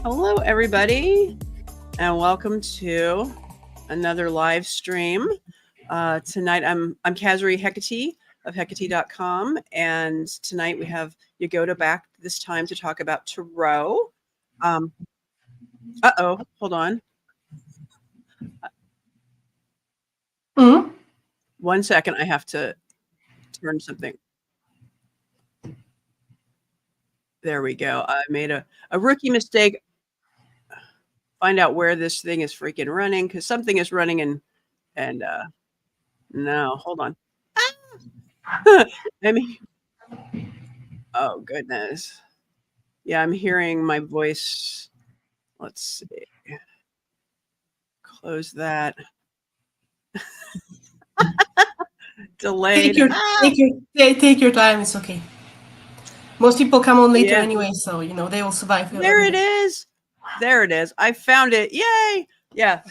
Hello, everybody, and welcome to another live stream. Tonight, I'm Kazri Hecate of Hecate.com, and tonight we have Yagoda back this time to talk about tarot. Hold on. Mm-hmm. 1 second, I have to turn something. There we go. I made a rookie mistake. Find out where this thing is freaking running, because something is running and no, hold on. I mean, oh goodness. Yeah, I'm hearing my voice. Let's see. Close that. Delayed. Take your time. It's okay. Most people come on later anyway, so they will survive. There it is. There it is. I found it. Yay! Yeah.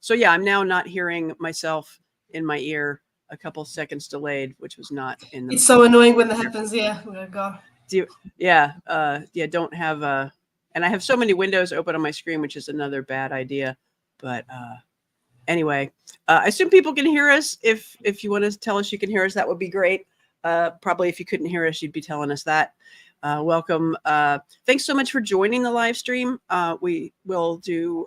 So yeah, I'm now not hearing myself in my ear. A couple seconds delayed, which was not in the. It's so annoying when that happens. Yeah. Oh God. Don't have and I have so many windows open on my screen, which is another bad idea. But anyway, I assume people can hear us. If you want to tell us you can hear us, that would be great. Probably if you couldn't hear us, you'd be telling us that. Welcome. Thanks so much for joining the live stream. We will do,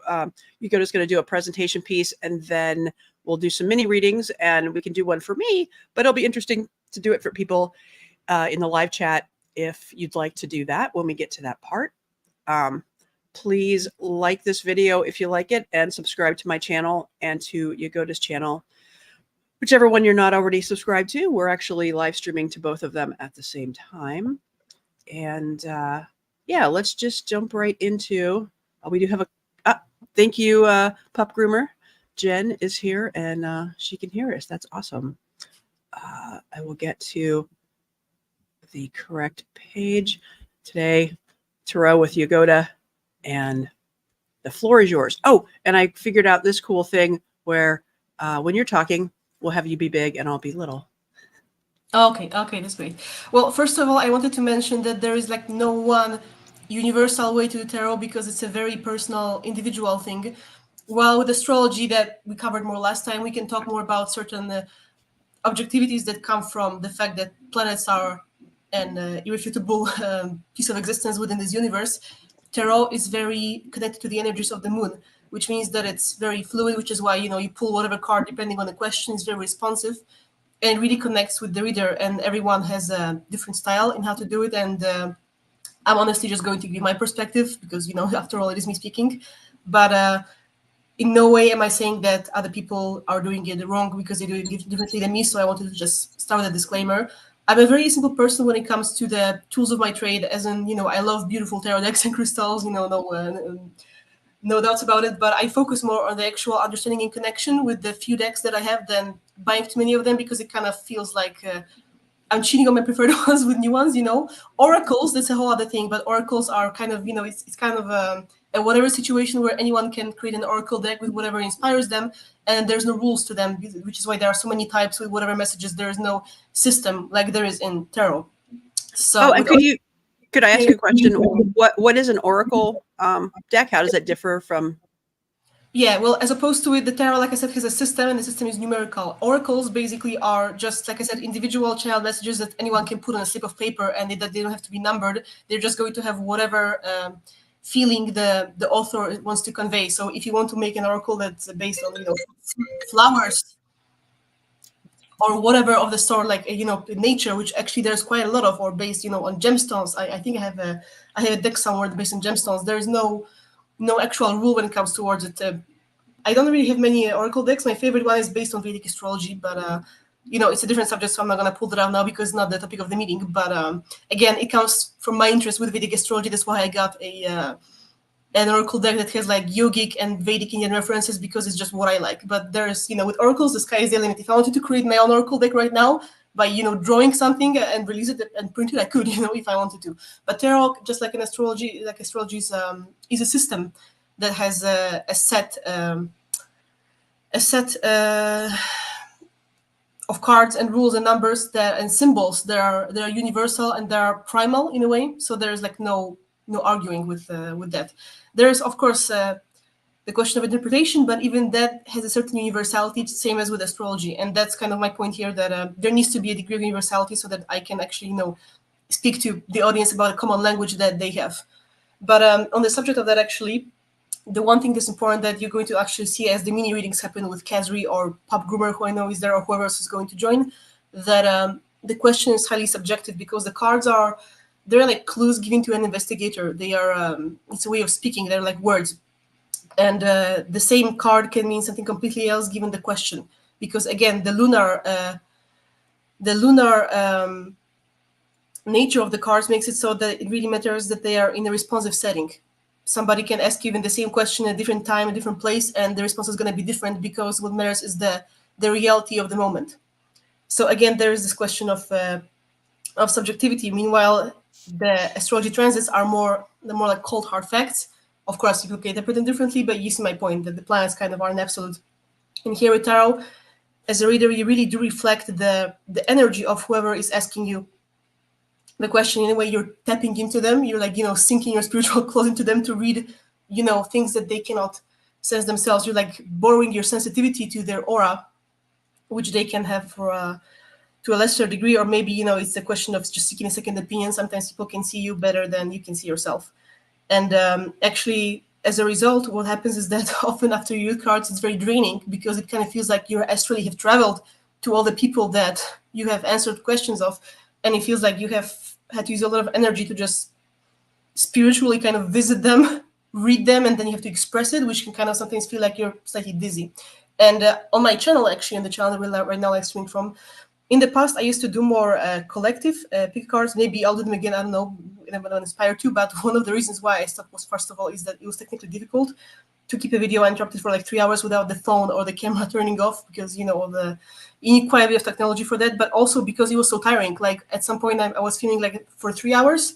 Yugoda's going to do a presentation piece, and then we'll do some mini readings, and we can do one for me, but it'll be interesting to do it for people in the live chat if you'd like to do that when we get to that part. Please like this video if you like it, and subscribe to my channel and to Yagoda's channel. Whichever one you're not already subscribed to, we're actually live streaming to both of them at the same time. And yeah, let's just jump right into, we do have a, thank you, Pup Groomer. Jen is here and she can hear us. That's awesome. I will get to the correct page today. Tarot with Yagoda, and the floor is yours. Oh, and I figured out this cool thing where when you're talking, we'll have you be big and I'll be little. Okay, that's great. Well, first of all, I wanted to mention that there is like no one universal way to do tarot because it's a very personal, individual thing. While with astrology that we covered more last time, we can talk more about certain objectivities that come from the fact that planets are an irrefutable piece of existence within this universe. Tarot is very connected to the energies of the moon, which means that it's very fluid, which is why, you pull whatever card depending on the question. It's very responsive and really connects with the reader, and everyone has a different style in how to do it. And I'm honestly just going to give my perspective because, after all, it is me speaking. But in no way am I saying that other people are doing it wrong because they're doing it differently than me. So I wanted to just start with a disclaimer. I'm a very simple person when it comes to the tools of my trade, as in, I love beautiful tarot decks and crystals, no doubts about it. But I focus more on the actual understanding and connection with the few decks that I have than buying too many of them, because it kind of feels like I'm cheating on my preferred ones with new ones, Oracles, that's a whole other thing. But oracles are kind of, it's kind of a whatever situation where anyone can create an oracle deck with whatever inspires them, and there's no rules to them, which is why there are so many types with whatever messages. There is no system like there is in tarot. So, and could I ask you a question? What is an oracle deck? How does it differ from? Yeah, well, as opposed to it, the tarot, like I said, has a system, and the system is numerical. Oracles basically are just, like I said, individual channel messages that anyone can put on a slip of paper, and they don't have to be numbered. They're just going to have whatever feeling the author wants to convey. So if you want to make an oracle that's based on, flowers or whatever of the sort, like, nature, which actually there's quite a lot of, or based, on gemstones. I think I have a deck somewhere based on gemstones. There is no actual rule when it comes towards it. I don't really have many oracle decks. My favorite one is based on Vedic astrology, but it's a different subject, so I'm not going to pull that out now because it's not the topic of the meeting. But again, it comes from my interest with Vedic astrology. That's why I got an oracle deck that has like yogic and Vedic Indian references, because it's just what I like. But there's, with oracles, the sky is the limit. If I wanted to create my own oracle deck right now by, drawing something and release it and print it, I could, if I wanted to. But tarot, just like in astrology, is a system that has a set cards and rules and numbers that and symbols that are universal and they are primal in a way. So there's like no arguing with that. There's of course the question of interpretation, but even that has a certain universality, same as with astrology. And that's kind of my point here, that there needs to be a degree of universality so that I can actually speak to the audience about a common language that they have. But on the subject of that, actually, the one thing that's important that you're going to actually see as the mini readings happen with Kazri or Pop Groomer, who I know is there, or whoever else is going to join, that the question is highly subjective, because the cards they're like clues given to an investigator. They are, it's a way of speaking. They're like words. And the same card can mean something completely else given the question. Because again, the lunar nature of the cards makes it so that it really matters that they are in a responsive setting. Somebody can ask you even the same question at a different time, a different place, and the response is going to be different, because what matters is the reality of the moment. So again, there is this question of subjectivity. Meanwhile, the astrology transits are more like cold hard facts. Of course, people can interpret them differently, but you see my point, that the planets kind of are an absolute. And here with tarot, as a reader, you really do reflect the energy of whoever is asking you the question. In a way, you're tapping into them. You're like, sinking your spiritual clothes into them to read, things that they cannot sense themselves. You're like borrowing your sensitivity to their aura, which they can have to a lesser degree, or maybe, it's a question of just seeking a second opinion. Sometimes people can see you better than you can see yourself. And actually, as a result, what happens is that often after you read cards, it's very draining, because it kind of feels like you astrally have traveled to all the people that you have answered questions of. And it feels like you have had to use a lot of energy to just spiritually kind of visit them, read them, and then you have to express it, which can kind of sometimes feel like you're slightly dizzy. And on my channel, actually, on the channel that we're right now live streaming from, in the past, I used to do more collective pick cards. Maybe I'll do them again. I don't know. I'm not inspired to. But one of the reasons why I stopped was, first of all, is that it was technically difficult to keep a video uninterrupted for like 3 hours without the phone or the camera turning off, because, you need quite a bit of technology for that. But also because it was so tiring. Like at some point, I was feeling like for 3 hours,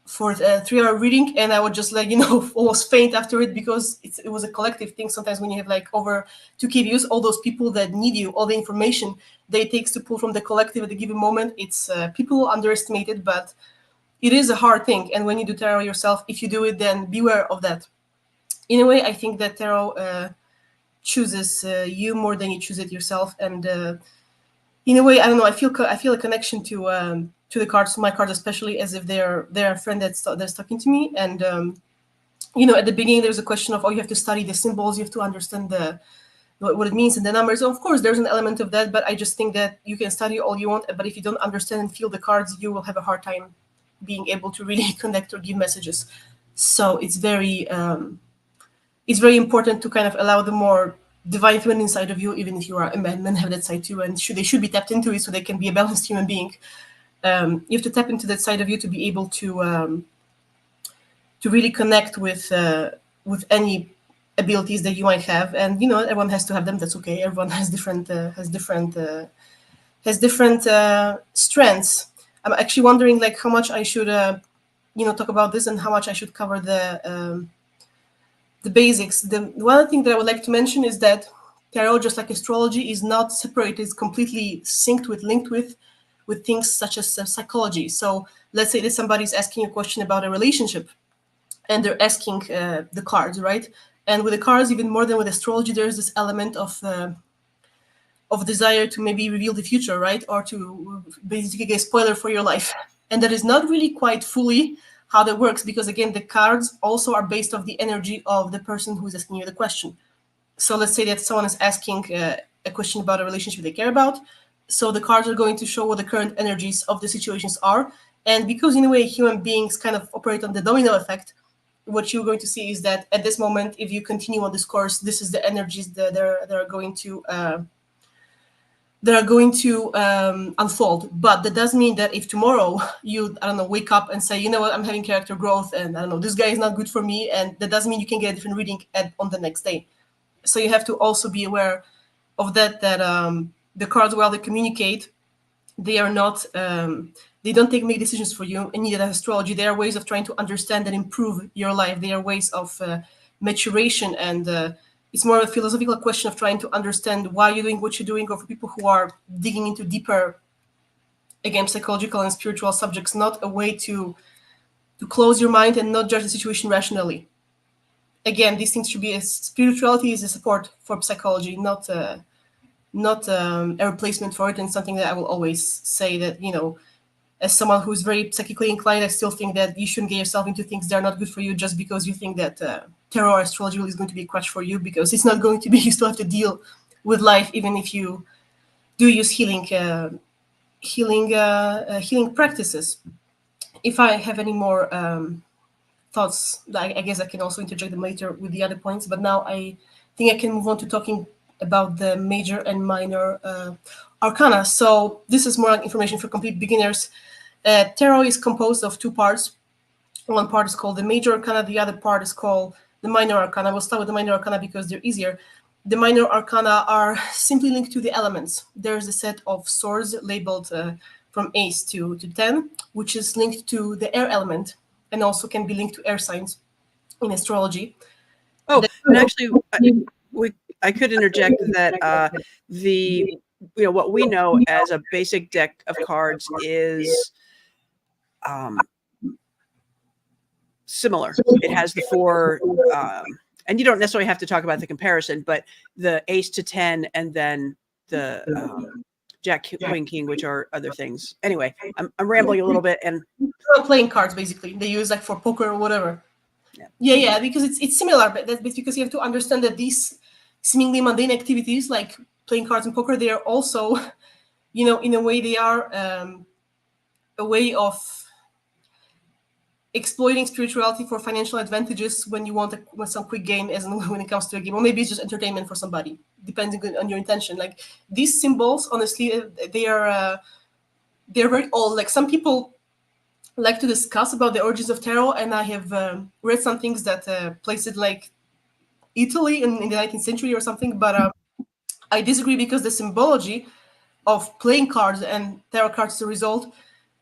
for a 3-hour reading, and I would just like, almost faint after it, because it was a collective thing. Sometimes when you have like over 2K views, all those people that need you, all the information that it takes to pull from the collective at a given moment, it's people underestimate it, but it is a hard thing. And when you do tarot yourself, if you do it, then beware of that. In a way, I think that tarot chooses you more than you choose it yourself. And in a way, I don't know, I feel a connection to the cards, to my cards especially, as if they're a friend that's talking to me. And at the beginning there's a question of, you have to study the symbols, you have to understand what it means and the numbers. So of course there's an element of that, but I just think that you can study all you want, but if you don't understand and feel the cards, you will have a hard time being able to really connect or give messages. So it's very important to kind of allow the more divine feminine inside of you, even if you are a man. Men have that side too, and they should be tapped into it so they can be a balanced human being. You have to tap into that side of you to be able to really connect with any abilities that you might have. And everyone has to have them. That's okay. Everyone has different strengths. I'm actually wondering like how much I should talk about this and how much I should cover the basics. The one thing that I would like to mention is that tarot, just like astrology, is not separated. It's completely linked with things such as psychology. So let's say that somebody's asking a question about a relationship, and they're asking the cards, right? And with the cards, even more than with astrology, there's this element of desire to maybe reveal the future, right? Or to basically get a spoiler for your life. And that is not really quite fully how that works, because again, the cards also are based off the energy of the person who is asking you the question. So let's say that someone is asking a question about a relationship they care about. So the cards are going to show what the current energies of the situations are. And because in a way, human beings kind of operate on the domino effect, what you're going to see is that at this moment, if you continue on this course, this is the energies that are going to unfold. But that doesn't mean that if tomorrow you, wake up and say, what, I'm having character growth, and this guy is not good for me, and that doesn't mean you can get a different reading on the next day. So you have to also be aware of that the cards, while they communicate, they are not, they don't make decisions for you. And neither does astrology. They are ways of trying to understand and improve your life. They are ways of maturation and it's more of a philosophical question of trying to understand why you're doing what you're doing, or for people who are digging into deeper, again, psychological and spiritual subjects, not a way to close your mind and not judge the situation rationally. Again, these things should be, spirituality is a support for psychology, not a replacement for it. And something that I will always say, that, as someone who's very psychically inclined, I still think that you shouldn't get yourself into things that are not good for you just because you think that tarot or astrology is going to be a crutch for you, because it's not going to be. You still have to deal with life, even if you do use healing practices. If I have any more thoughts, I guess I can also interject them later with the other points. But now I think I can move on to talking about the major and minor arcana. So this is more information for complete beginners. Tarot is composed of two parts. One part is called the major arcana. The other part is called the minor arcana. We'll start with the minor arcana because they're easier. The minor arcana are simply linked to the elements. There's a set of swords labeled from ace to 10, which is linked to the air element, and also can be linked to air signs in astrology. Oh, and actually, I could interject that what we know as a basic deck of cards is similar. It has the four, and you don't necessarily have to talk about the comparison, but the ace to 10, and then the Jack, Queen, King, which are other things. Anyway, I'm rambling a little bit, and playing cards basically they use like for poker or whatever. Yeah, because it's similar, but that's because you have to understand that these seemingly mundane activities like playing cards and poker, they are also, in a way, they are a way of exploiting spirituality for financial advantages when you want some quick gain, as when it comes to a game, or maybe it's just entertainment for somebody, depending on your intention. Like these symbols, honestly, they're very old. Like some people like to discuss about the origins of tarot, and I have read some things that place it like Italy in the 19th century or something, but I disagree, because the symbology of playing cards and tarot cards, the result,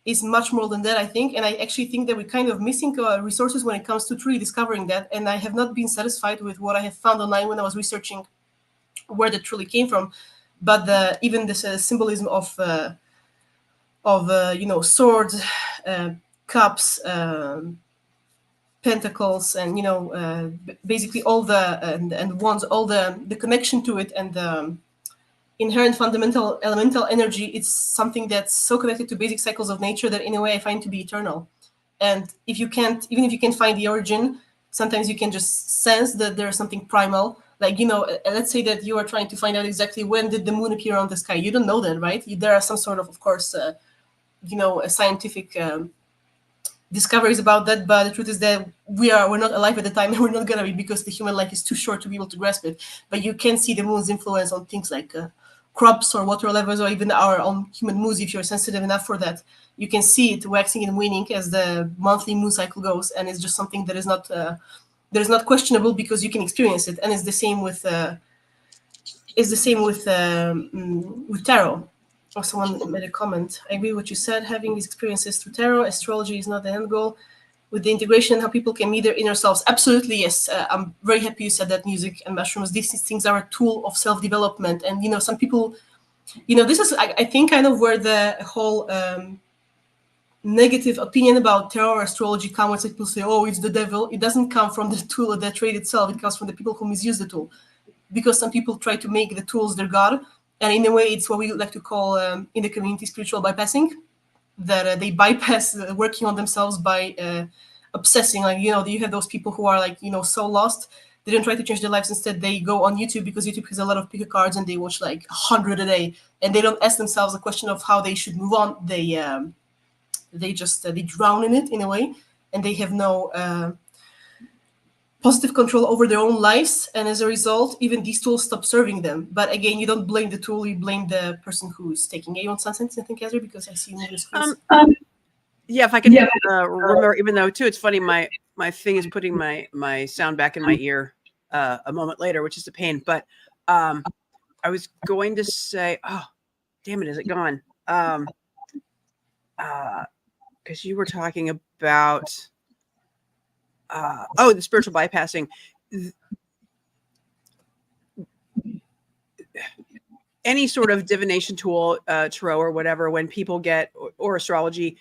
is much more than that, I think. And I actually think that we're kind of missing resources when it comes to truly discovering that. And I have not been satisfied with what I have found online when I was researching where that truly came from. But even this symbolism of swords, cups, pentacles, and basically all the and wands, all the connection to it, and the inherent fundamental elemental energy, it's something that's so connected to basic cycles of nature that in a way I find to be eternal. And even if you can't find the origin, sometimes you can just sense that there's something primal. Like, let's say that you are trying to find out exactly when did the moon appear on the sky. You don't know that, right? There are some sort of course, a scientific discoveries about that, but the truth is that we're not alive at the time, and we're not gonna be, because the human life is too short to be able to grasp it. But you can see the moon's influence on things like crops or water levels, or even our own human moods. If you're sensitive enough for that, you can see it waxing and waning as the monthly moon cycle goes, and it's just something that is not questionable, because you can experience it. And it's the same with tarot. Or someone made a comment. I agree with what you said. Having these experiences through tarot, astrology is not the end goal. With the integration, how people can meet their inner selves. Absolutely, yes. I'm very happy you said that. Music and mushrooms, these things are a tool of self-development. And some people, this is, I think, kind of where the whole negative opinion about tarot or astrology comes. When people say, "Oh, it's the devil," it doesn't come from the tool or the trade itself. It comes from the people who misuse the tool, because some people try to make the tools their god. And in a way, it's what we like to call in the community spiritual bypassing, that they bypass working on themselves by obsessing. Like, you have those people who are like, so lost. They don't try to change their lives. Instead, they go on YouTube, because YouTube has a lot of pick cards, and they watch like 100 a day. And they don't ask themselves the question of how they should move on. They just they drown in it in a way, and they have no positive control over their own lives, and as a result, even these tools stop serving them. But again, you don't blame the tool; you blame the person who's taking it. You want something, Catherine? Because I see you moving screens. Yeah, if I can remember, even though too, it's funny. My thing is putting my sound back in my ear a moment later, which is a pain. But I was going to say, oh, damn it, is it gone? Because you were talking about. The spiritual bypassing. any sort of divination tool, tarot or whatever, when people get, or astrology,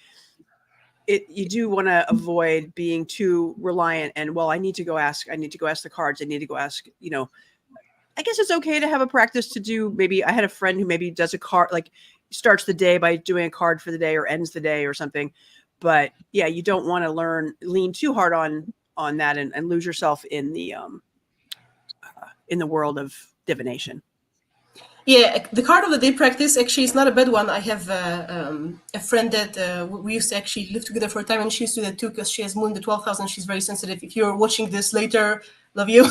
you do want to avoid being too reliant and, well, I need to go ask the cards. I need to go ask, I guess it's okay to have a practice to do. Maybe I had a friend who maybe does a card, like starts the day by doing a card for the day or ends the day or something. But yeah, you don't want to lean too hard on that and lose yourself in the world of divination. Yeah, the card of the day practice actually is not a bad one. I have a friend that we used to actually live together for a time, and she used to do that too because she has moon in the 12th house and she's very sensitive. If you're watching this later, love you.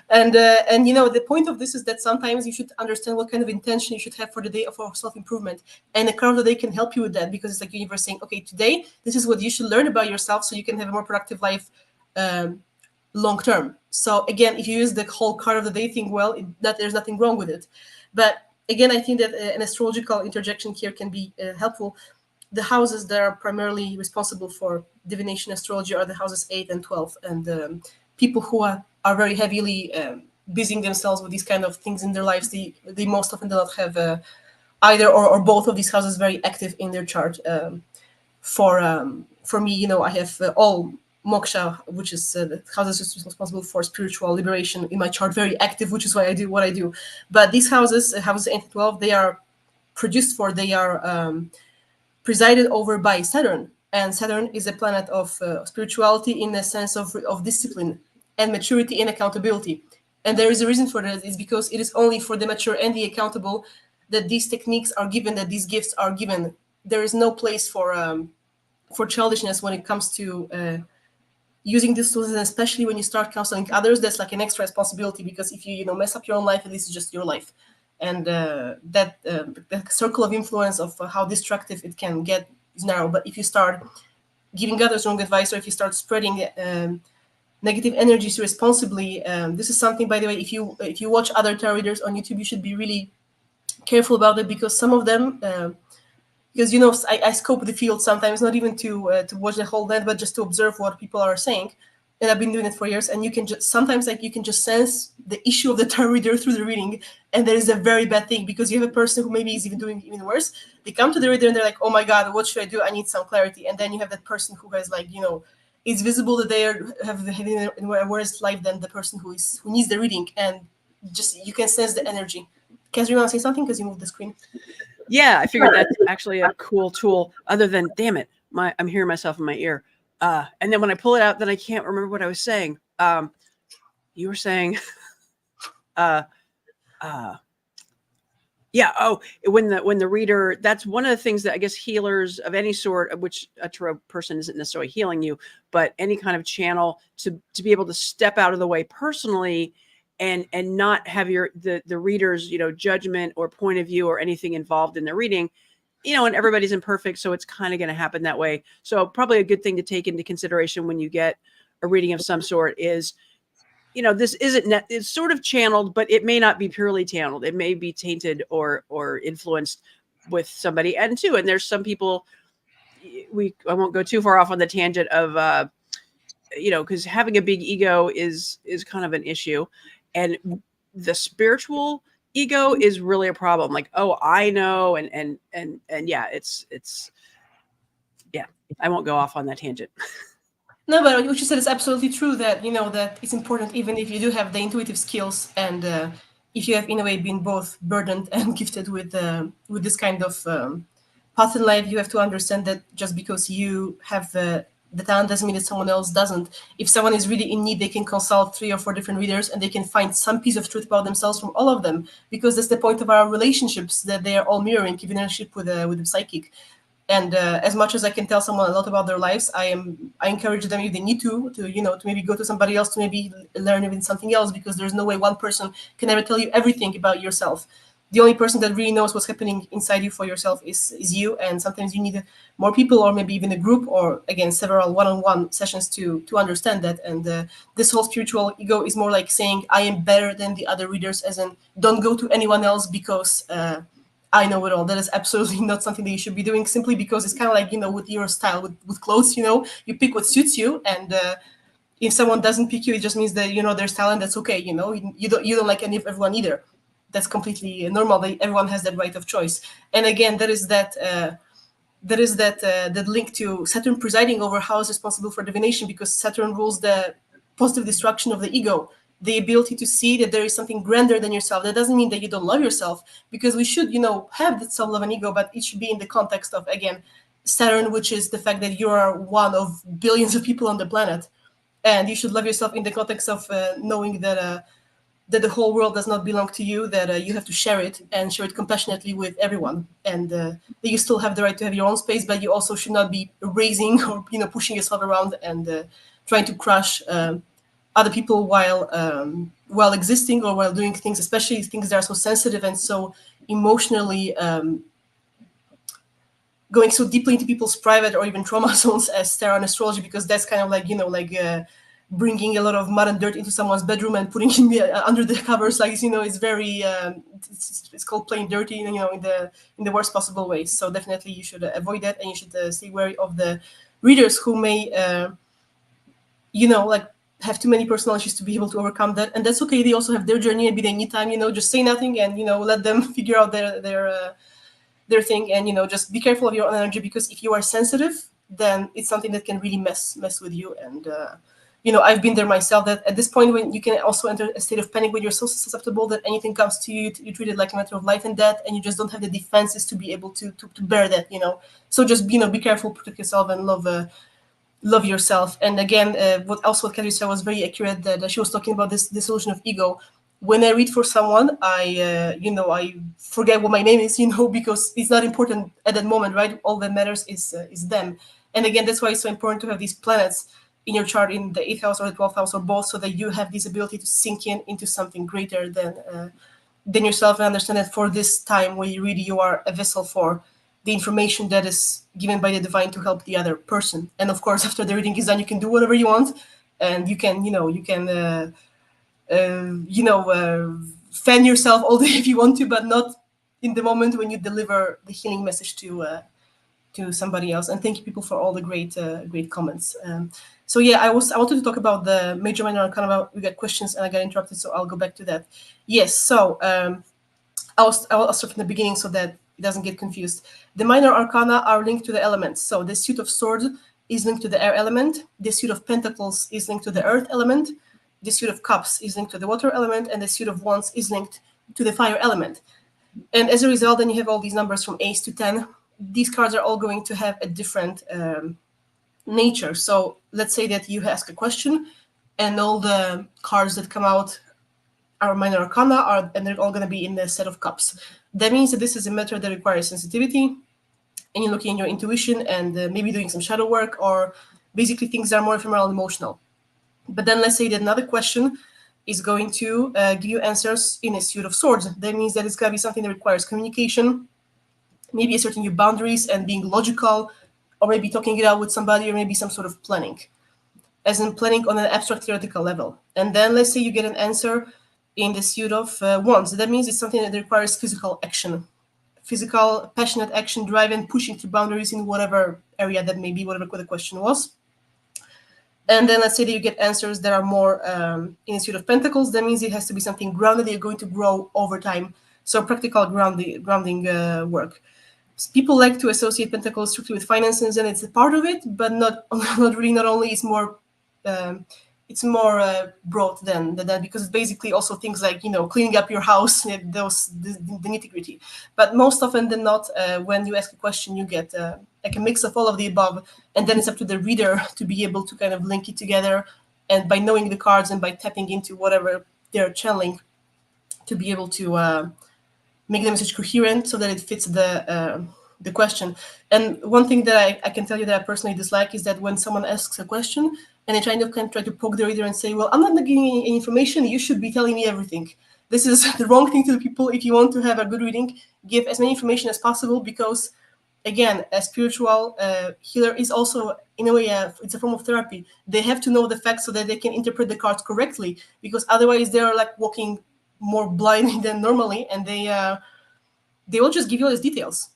And the point of this is that sometimes you should understand what kind of intention you should have for the day for self-improvement. And the card of the day can help you with that because it's like the universe saying, okay, today this is what you should learn about yourself so you can have a more productive life long term. So again, if you use the whole card of the day thing well, that there's nothing wrong with it. But again, I think that an astrological interjection here can be helpful. The houses that are primarily responsible for divination astrology are the houses 8 and 12. And people who are very heavily busying themselves with these kind of things in their lives, they most often do not have either or both of these houses very active in their chart. For me, I have all moksha, which is the houses responsible for spiritual liberation in my chart, very active, which is why I do what I do. But these houses 8 and 12, they are presided over by Saturn. And Saturn is a planet of spirituality in the sense of discipline and maturity and accountability. And there is a reason for that. It's because it is only for the mature and the accountable that these techniques are given, that these gifts are given. There is no place for childishness when it comes to using these tools, and especially when you start counseling others, that's like an extra responsibility because if you mess up your own life, this is just your life. And the circle of influence of how destructive it can get is narrow. But if you start giving others wrong advice, or if you start spreading negative energies responsibly, this is something, by the way, if you watch other tarot readers on YouTube, you should be really careful about it because some of them, because I scope the field sometimes, not even to watch the whole net, but just to observe what people are saying. And I've been doing it for years, and you can just sense the issue of the tarot reader through the reading, and there is a very bad thing because you have a person who maybe is even doing even worse. They come to the reader and they're like, "Oh my God, what should I do? I need some clarity." And then you have that person who has it's visible that they have a worse life than the person who needs the reading, and just you can sense the energy. Kaz, you want to say something because you moved the screen? Yeah, I figured that's actually a cool tool. Other than, damn it, I'm hearing myself in my ear. And then when I pull it out, then I can't remember what I was saying. You were saying, yeah. Oh, when the reader, that's one of the things that I guess healers of any sort, of which a tarot person isn't necessarily healing you, but any kind of channel to be able to step out of the way personally and not have the reader's, judgment or point of view or anything involved in the reading, and everybody's imperfect. So it's kind of going to happen that way. So probably a good thing to take into consideration when you get a reading of some sort is, this it's sort of channeled, but it may not be purely channeled. It may be tainted or influenced with somebody. And there's some people, I won't go too far off on the tangent of, because having a big ego is kind of an issue. And the spiritual ego is really a problem. Like, oh, I know. And yeah, it's yeah, I won't go off on that tangent. No, but what you said is absolutely true that, that it's important, even if you do have the intuitive skills and if you have, in a way, been both burdened and gifted with this kind of path in life, you have to understand that just because you have the talent doesn't mean that someone else doesn't. If someone is really in need, they can consult 3 or 4 different readers and they can find some piece of truth about themselves from all of them, because that's the point of our relationships, that they are all mirroring, even in a relationship with the psychic. And as much as I can tell someone a lot about their lives, I encourage them, if they need to maybe go to somebody else to maybe learn even something else, because there's no way one person can ever tell you everything about yourself. The only person that really knows what's happening inside you for yourself is you. And sometimes you need more people, or maybe even a group, or again, several one-on-one sessions to understand that. And this whole spiritual ego is more like saying, I am better than the other readers, as in don't go to anyone else because I know it all. That is absolutely not something that you should be doing, simply because it's kind of like, with your style, with clothes, you pick what suits you. And if someone doesn't pick you, it just means that, there's talent. That's okay. You don't like any of everyone either. that's completely normal. Everyone has that right of choice. And again, there is that link to Saturn presiding over how is responsible for divination, because Saturn rules the positive destruction of the ego, the ability to see that there is something grander than yourself. That doesn't mean that you don't love yourself, because we should, have that self-love and ego, but it should be in the context of, again, Saturn, which is the fact that you are one of billions of people on the planet, and you should love yourself in the context of knowing that the whole world does not belong to you, that you have to share it and share it compassionately with everyone, and that you still have the right to have your own space, but you also should not be raising or pushing yourself around and trying to crush other people while existing or while doing things, especially things that are so sensitive and so emotionally going so deeply into people's private or even trauma zones as tarot and astrology, because that's kind of like bringing a lot of mud and dirt into someone's bedroom and putting him under the covers. Like, it's very it's called playing dirty, in the worst possible way. So definitely you should avoid that, and you should stay wary of the readers who may have too many personalities to be able to overcome that. And that's okay. They also have their journey. Maybe they need time, just say nothing and let them figure out their thing, and just be careful of your own energy, because if you are sensitive, then it's something that can really mess with you. And I've been there myself, that at this point when you can also enter a state of panic when you're so susceptible that anything comes to you, you treat it like a matter of life and death, and you just don't have the defenses to be able to bear that. So just be careful, protect yourself, and love yourself. And again, what Kathy said was very accurate, that she was talking about this dissolution of ego. When I read for someone, I forget what my name is, because it's not important at that moment, right? All that matters is them. And again, that's why it's so important to have these planets in your chart in the 8th house or the 12th house or both, so that you have this ability to sink into something greater than yourself, and understand that for this time where you read, you are a vessel for the information that is given by the divine to help the other person. And of course, after the reading is done, you can do whatever you want, and you can fan yourself all day if you want to, but not in the moment when you deliver the healing message to somebody else. And thank you, people, for all the great comments. So yeah, I wanted to talk about the major minor arcana. We got questions and I got interrupted, so I'll go back to that. Yes, so I'll start from the beginning so that it doesn't get confused. The minor arcana are linked to the elements. So the suit of swords is linked to the air element. The suit of pentacles is linked to the earth element. The suit of cups is linked to the water element, and the suit of wands is linked to the fire element. And as a result, then you have all these numbers from ace to 10. These cards are all going to have a different nature. So let's say that you ask a question, and all the cards that come out are minor arcana, and they're all going to be in the set of cups. That means that this is a matter that requires sensitivity, and you're looking at your intuition and maybe doing some shadow work, or basically things that are more ephemeral and emotional. But then let's say that another question is going to give you answers in a suit of swords. That means that it's going to be something that requires communication, maybe asserting your boundaries and being logical, or maybe talking it out with somebody, or maybe some sort of planning, as in planning on an abstract theoretical level. And then let's say you get an answer in the suit of wands. That means it's something that requires physical action, physical, passionate action, drive, and pushing through boundaries in whatever area that may be, whatever the question was. And then let's say that you get answers that are more in the suit of pentacles. That means it has to be something grounded that you're going to grow over time. So practical grounding work. People like to associate pentacles strictly with finances, and it's a part of it, but not really. Not only, it's more broad than that, because it's basically also things like cleaning up your house, the nitty-gritty. But most often than not, when you ask a question, you get like a mix of all of the above, and then it's up to the reader to be able to kind of link it together, and by knowing the cards and by tapping into whatever they're channeling, to be able to make the message coherent so that it fits the question. And one thing that I can tell you that I personally dislike is that when someone asks a question and they try to poke the reader and say, well, I'm not giving you any information, you should be telling me everything. This is the wrong thing to the people. If you want to have a good reading, give as many information as possible, because again, a spiritual healer is also, in a way, it's a form of therapy. They have to know the facts so that they can interpret the cards correctly, because otherwise they're like walking more blind than normally, and they will just give you all these details.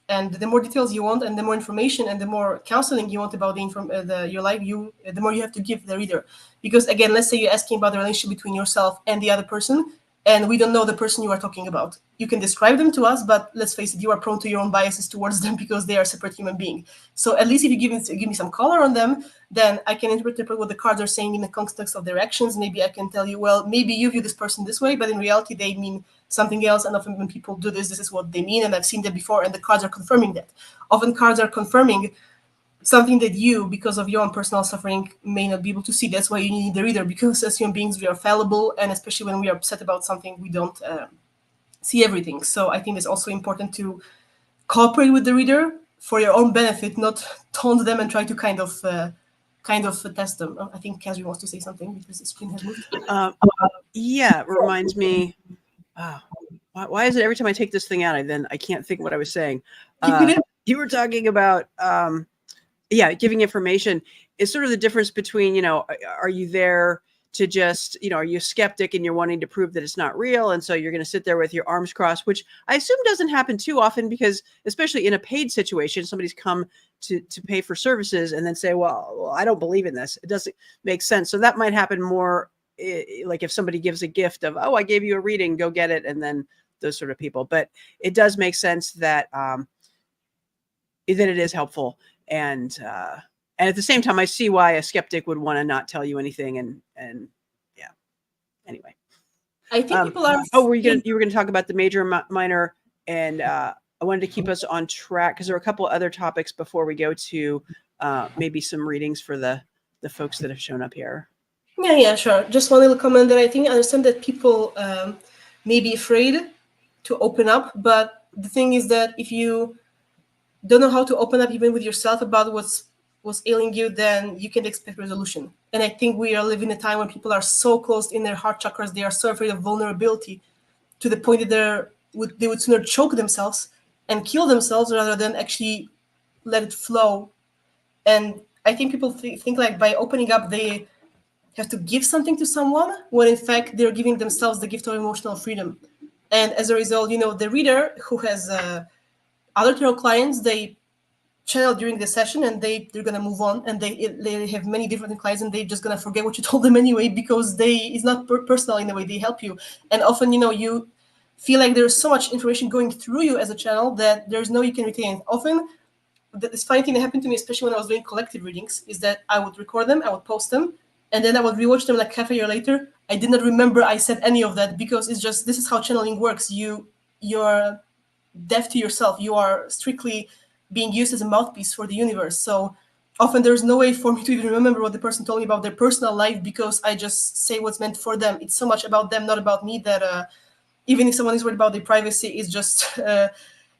And the more details you want, and the more information, and the more counseling you want about your life, the more you have to give the reader. Because again, let's say you're asking about the relationship between yourself and the other person, and we don't know the person you are talking about. You can describe them to us, but let's face it, you are prone to your own biases towards them because they are a separate human being. So at least if you give me some color on them, then I can interpret what the cards are saying in the context of their actions. Maybe I can tell you, well, maybe you view this person this way, but in reality they mean something else. And often when people do this, this is what they mean, and I've seen that before, and the cards are confirming that. Often cards are confirming something that you, because of your own personal suffering, may not be able to see. That's why you need the reader, because as human beings, we are fallible, and especially when we are upset about something, we don't see everything. So I think it's also important to cooperate with the reader for your own benefit, not taunt them and try to kind of test them. I think Cassie wants to say something because the screen has moved. Yeah, it reminds me. Why is it every time I take this thing out, I can't think what I was saying? You were talking about giving information. Is sort of the difference between, are you there to just, are you a skeptic and you're wanting to prove that it's not real, and so you're going to sit there with your arms crossed, which I assume doesn't happen too often, because especially in a paid situation, somebody's come to pay for services and then say, well, I don't believe in this. It doesn't make sense. So that might happen more like if somebody gives a gift of, oh, I gave you a reading, go get it, and then those sort of people. But it does make sense that it is helpful, and at the same time, I see why a skeptic would want to not tell you anything, and yeah. Anyway, I think people are. Oh, you were gonna talk about the major and minor, and I wanted to keep us on track because there are a couple other topics before we go to maybe some readings for the folks that have shown up here. Yeah, sure. Just one little comment that I think I understand that people may be afraid to open up, but the thing is that if you don't know how to open up even with yourself about what's ailing you, then you can expect resolution. And I think we are living a time when people are so closed in their heart chakras, they are so afraid of vulnerability to the point that they would sooner choke themselves and kill themselves rather than actually let it flow. And I think people think like by opening up, they have to give something to someone, when in fact they're giving themselves the gift of emotional freedom. And as a result, the reader who has other tarot clients, they channel during the session and they're going to move on, and they have many different clients and they're just going to forget what you told them anyway, because it's not personal in the way they help you. And often, you feel like there's so much information going through you as a channel that there's no you can retain. Often, this funny thing that happened to me, especially when I was doing collective readings, is that I would record them, I would post them, and then I would rewatch them like half a year later. I did not remember I said any of that, because it's just, this is how channeling works. You're deaf to yourself. You are strictly being used as a mouthpiece for the universe. So often there's no way for me to even remember what the person told me about their personal life, because I just say what's meant for them. It's so much about them, not about me, that even if someone is worried about their privacy, it's just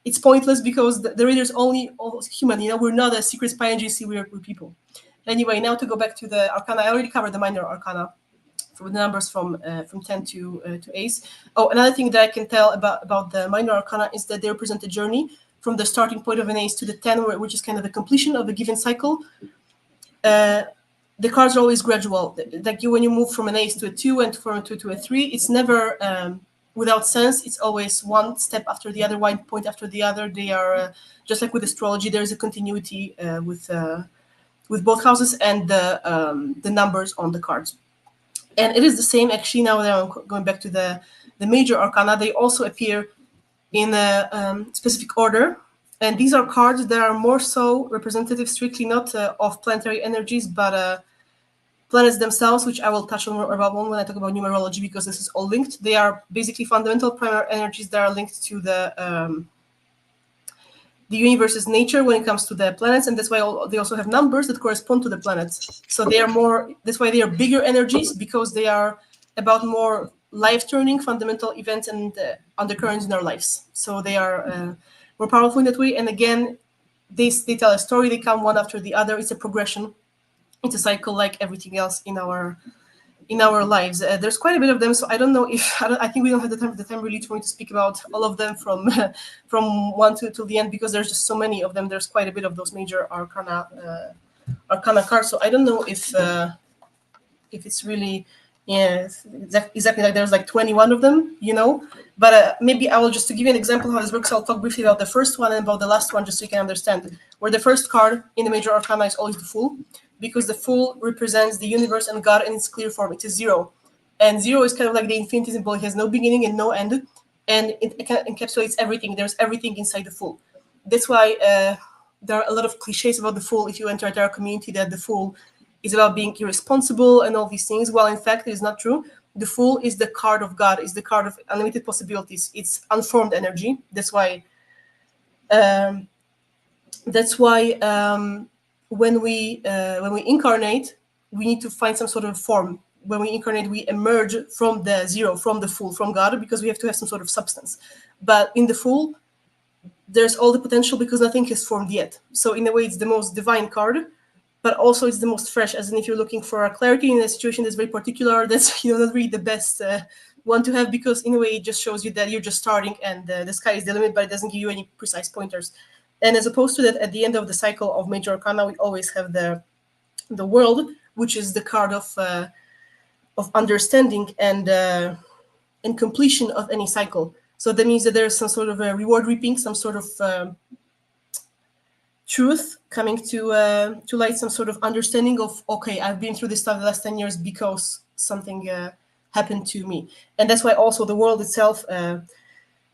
it's pointless, because the reader's only human. We're not a secret spy agency. We're people. Anyway, now to go back to the Arcana, I already covered the minor Arcana for the numbers from 10 to Ace. Oh, another thing that I can tell about the minor Arcana is that they represent a journey from the starting point of an Ace to the 10, which is kind of the completion of a given cycle. The cards are always gradual. Like when you move from an Ace to a 2 and from a 2 to a 3, it's never without sense. It's always one step after the other, one point after the other. They are just like with astrology. There is a continuity with both houses and the numbers on the cards. And it is the same, actually, now that I'm going back to the major Arcana, they also appear in a specific order. And these are cards that are more so representative, strictly not of planetary energies, but planets themselves, which I will touch on more about when I talk about numerology, because this is all linked. They are basically fundamental primal energies that are linked to the universe's nature when it comes to the planets, and that's why they also have numbers that correspond to the planets. So they are more, that's why they are bigger energies, because they are about more life-turning fundamental events and undercurrents in our lives. So they are more powerful in that way. And again, they tell a story. They come one after the other. It's a progression. It's a cycle like everything else in our lives. There's quite a bit of them, so I don't know if I think we don't have the time really to speak about all of them from one to the end, because there's just so many of them. There's quite a bit of those major Arcana cards. So I don't know if it's really exactly like there's like 21 of them, But maybe I will just to give you an example how this works. I'll talk briefly about the first one and about the last one, just so you can understand. Where the first card in the major Arcana is always the Fool, because the Fool represents the universe and God in its clear form. It's a 0. And 0 is kind of like the infinity symbol. It has no beginning and no end, and it encapsulates everything. There's everything inside the Fool. That's why there are a lot of cliches about the Fool if you enter a tarot community, that the Fool is about being irresponsible and all these things. Well, in fact, it is not true. The Fool is the card of God, is the card of unlimited possibilities. It's unformed energy. That's why when we incarnate, we need to find some sort of form. When we incarnate, we emerge from the 0, from the Fool, from God, because we have to have some sort of substance. But in the Fool, there's all the potential because nothing has formed yet. So in a way, it's the most divine card, but also it's the most fresh, as in if you're looking for a clarity in a situation that's very particular, that's not really the best one to have, because in a way it just shows you that you're just starting and the sky is the limit, but it doesn't give you any precise pointers. And as opposed to that, at the end of the cycle of Major Arcana, we always have the World, which is the card of understanding and completion of any cycle. So that means that there's some sort of a reward reaping, some sort of truth coming to light, some sort of understanding of, okay, I've been through this stuff the last 10 years because something happened to me. And that's why also the World itself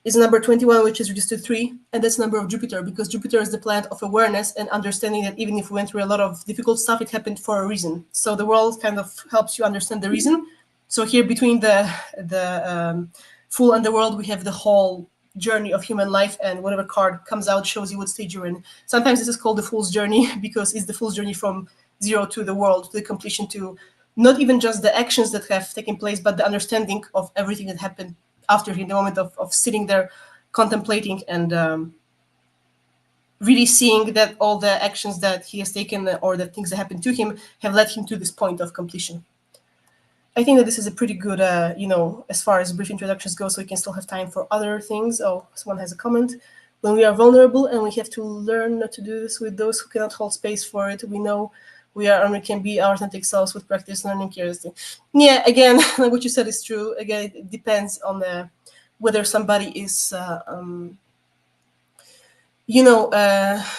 is number 21, which is reduced to 3, and that's the number of Jupiter, because Jupiter is the planet of awareness and understanding that even if we went through a lot of difficult stuff, it happened for a reason. So the World kind of helps you understand the reason. So here between the Fool and the World, we have the whole journey of human life, and whatever card comes out shows you what stage you're in. Sometimes this is called the Fool's journey because it's the Fool's journey from 0 to the World, to the completion, to not even just the actions that have taken place, but the understanding of everything that happened after him, the moment of sitting there contemplating and really seeing that all the actions that he has taken or the things that happened to him have led him to this point of completion. I think that this is a pretty good, as far as brief introductions go, so we can still have time for other things. Oh, someone has a comment. When we are vulnerable and we have to learn not to do this with those who cannot hold space for it, we know we are and we can be our authentic selves with practice, learning, curiosity. Yeah, again, like what you said is true. Again, it depends on whether somebody is,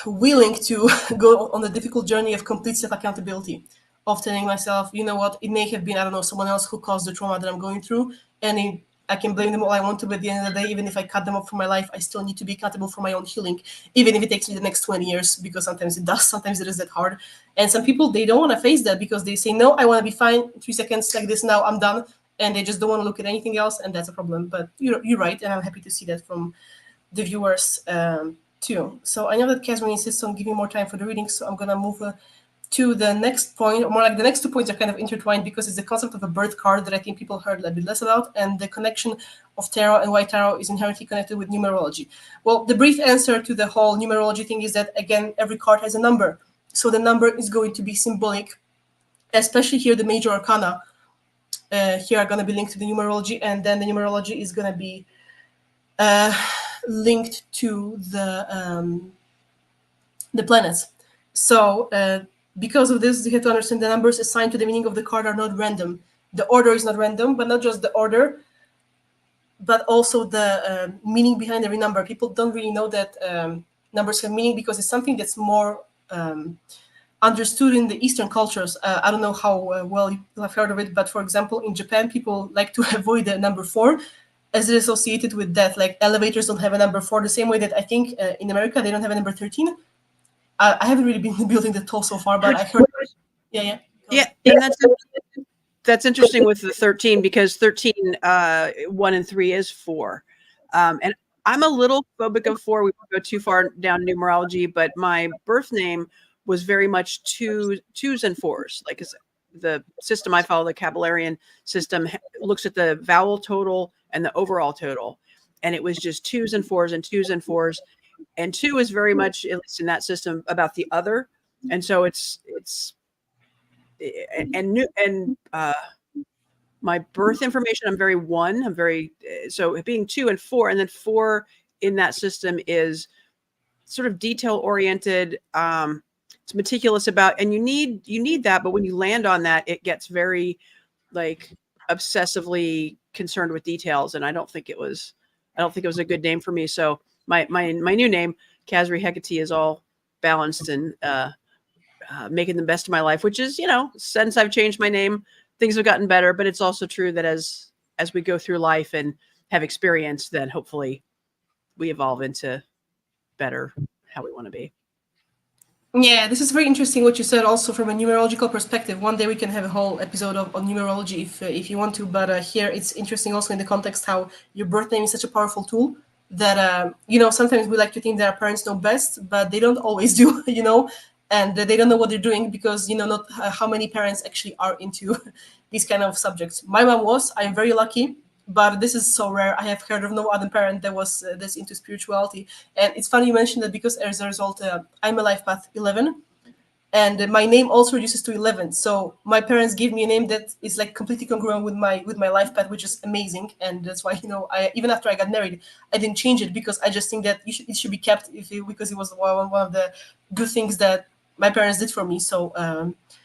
willing to go on the difficult journey of complete self-accountability, of telling myself, you know what, it may have been, I don't know, someone else who caused the trauma that I'm going through, and I can blame them all I want to, but at the end of the day, even if I cut them off from my life, I still need to be accountable for my own healing, even if it takes me the next 20 years, because sometimes it does, sometimes it is that hard. And some people, they don't want to face that because they say, no, I want to be fine, 3 seconds like this, now I'm done, and they just don't want to look at anything else, and that's a problem. But you're right, and I'm happy to see that from the viewers too. So I know that Catherine insists on giving more time for the reading, so I'm going to move to the next point, or more like the next 2 points are kind of intertwined because it's the concept of a birth card that I think people heard a bit less about, and the connection of tarot and why tarot is inherently connected with numerology. Well, the brief answer to the whole numerology thing is that, again, every card has a number. So the number is going to be symbolic, especially here the major arcana. Here are going to be linked to the numerology, and then the numerology is going to be linked to the planets. So because of this, you have to understand the numbers assigned to the meaning of the card are not random. The order is not random, but not just the order, but also the meaning behind every number. People don't really know that numbers have meaning because it's something that's more understood in the Eastern cultures. I don't know how well you have heard of it, but for example, in Japan, people like to avoid the number 4 as it is associated with death. Like elevators don't have a number 4, the same way that I think in America, they don't have a number 13. I haven't really been building the toll so far, but I heard. Yeah. And that's interesting with the 13 because 13, 1 and 3 is 4, and I'm a little phobic of 4. We won't go too far down numerology, but my birth name was very much 2s and 4s. Like the system I follow, the Caballerian system, looks at the vowel total and the overall total, and it was just 2s and 4s and 2s and 4s. And 2 is very much, at least in that system, about the other. And so my birth information, I'm very 1. I'm very, so being 2 and 4, and then 4 in that system is sort of detail oriented. It's meticulous about, and you need that. But when you land on that, it gets very like obsessively concerned with details. And I don't think it was a good name for me. So my new name, Kazri Hecate, is all balanced and making the best of my life, which is, since I've changed my name, things have gotten better, but it's also true that as we go through life and have experience, then hopefully we evolve into better how we want to be. Yeah, this is very interesting what you said also from a numerological perspective. One day we can have a whole episode on numerology if you want to, but here it's interesting also in the context how your birth name is such a powerful tool that, sometimes we like to think that our parents know best, but they don't always do, and they don't know what they're doing because, not how many parents actually are into these kind of subjects. My mom was, I'm very lucky, but this is so rare. I have heard of no other parent that was this into spirituality. And it's funny you mentioned that because as a result, I'm a life path 11, and my name also reduces to 11. So my parents gave me a name that is like completely congruent with my life path, which is amazing. And that's why I even after I got married, I didn't change it because I just think that it should be kept because it was one of the good things that my parents did for me. So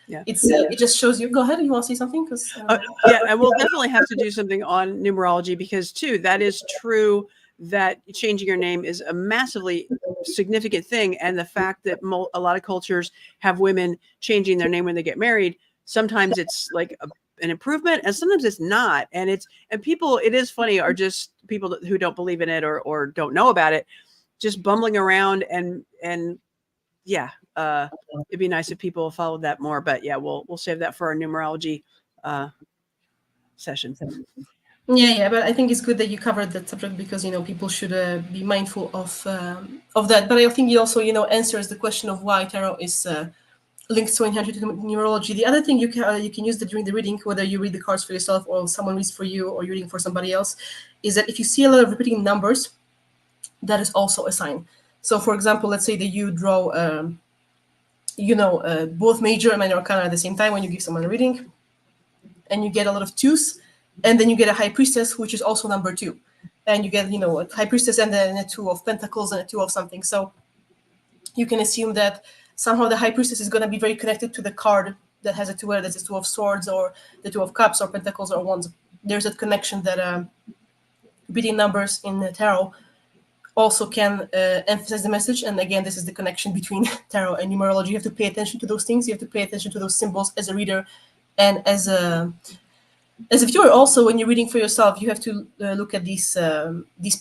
Yeah. It just shows you. Go ahead. You want to say something? Because yeah, and we'll definitely have to do something on numerology because too, that is true that changing your name is a massively significant thing. And the fact that a lot of cultures have women changing their name when they get married, sometimes it's like an improvement and sometimes it's not. And people, it is funny, are just people who don't believe in it or don't know about it, just bumbling around and yeah, it'd be nice if people followed that more, but yeah, we'll save that for our numerology session. Yeah, but I think it's good that you covered that subject because people should be mindful of that. But I think it also answers the question of why tarot is linked so inherently to numerology. The other thing you can use that during the reading, whether you read the cards for yourself or someone reads for you or you're reading for somebody else, is that if you see a lot of repeating numbers, that is also a sign. So, for example, let's say that you draw, both major and minor arcana at the same time when you give someone a reading, and you get a lot of twos, and then you get a high priestess, which is also number 2, and you get a high priestess and then a 2 of pentacles and a 2 of something. So you can assume that somehow the high priestess is going to be very connected to the card that has a 2, whether that's a 2 of swords or the 2 of cups or pentacles or wands. There's a connection that reading numbers in the tarot also can emphasize the message. And again, this is the connection between tarot and numerology. You have to pay attention to those things. You have to pay attention to those symbols as a reader and as a viewer. Also, when you're reading for yourself, you have to look at these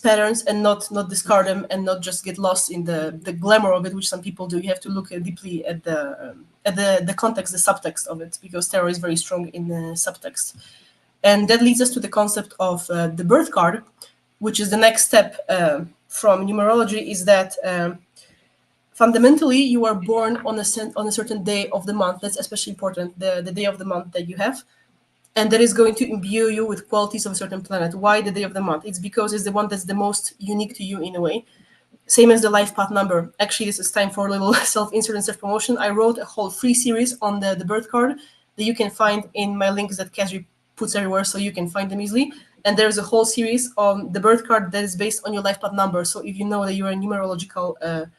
patterns and not discard them and not just get lost in the glamour of it, which some people do. You have to look deeply at the context, the subtext of it, because tarot is very strong in the subtext. And that leads us to the concept of the birth card, which is the next step from numerology, is that fundamentally you are born on a certain day of the month. That's especially important, the day of the month that you have. And that is going to imbue you with qualities of a certain planet. Why the day of the month? It's because it's the one that's the most unique to you in a way. Same as the life path number. Actually, this is time for a little self-insert and self-promotion. I wrote a whole free series on the birth card that you can find in my links that Kazri puts everywhere, so you can find them easily. And there's a whole series on the birth card that is based on your life path number. So if you know that you're a numerological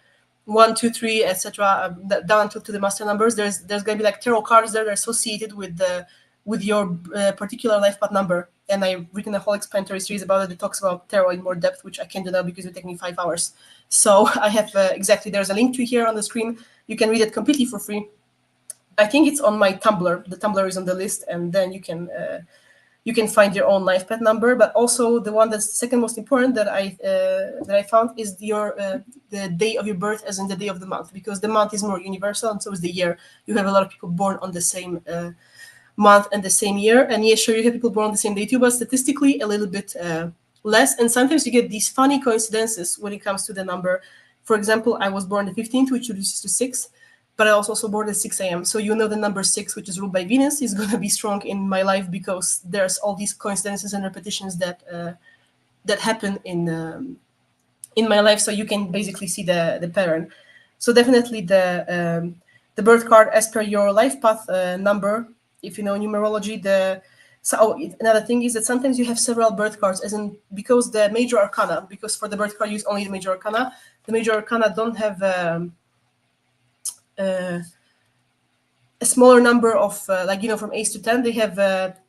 1, 2, 3, etc., down to the master numbers, there's going to be like tarot cards that are associated with your particular life path number. And I've written a whole explanatory series about it that talks about tarot in more depth, which I can't do now because it would take me 5 hours. So I have there's a link to here on the screen. You can read it completely for free. I think it's on my Tumblr. The Tumblr is on the list, and then you can find your own life path number. But also the one that's the second most important that I found is the day of your birth, as in the day of the month, because the month is more universal, and so is the year. You have a lot of people born on the same month and the same year, and yeah, sure, you have people born on the same day too, but statistically a little bit less. And sometimes you get these funny coincidences when it comes to the number. For example, I was born the 15th, which reduces to 6, but I was also born at 6 a.m. So the number 6, which is ruled by Venus, is going to be strong in my life because there's all these coincidences and repetitions that happen in my life. So you can basically see the pattern. So definitely the birth card as per your life path number. If you know numerology, another thing is that sometimes you have several birth cards, as in because the major arcana, because for the birth card you use only the major arcana. The major arcana don't have a smaller number of from ace to 10. They have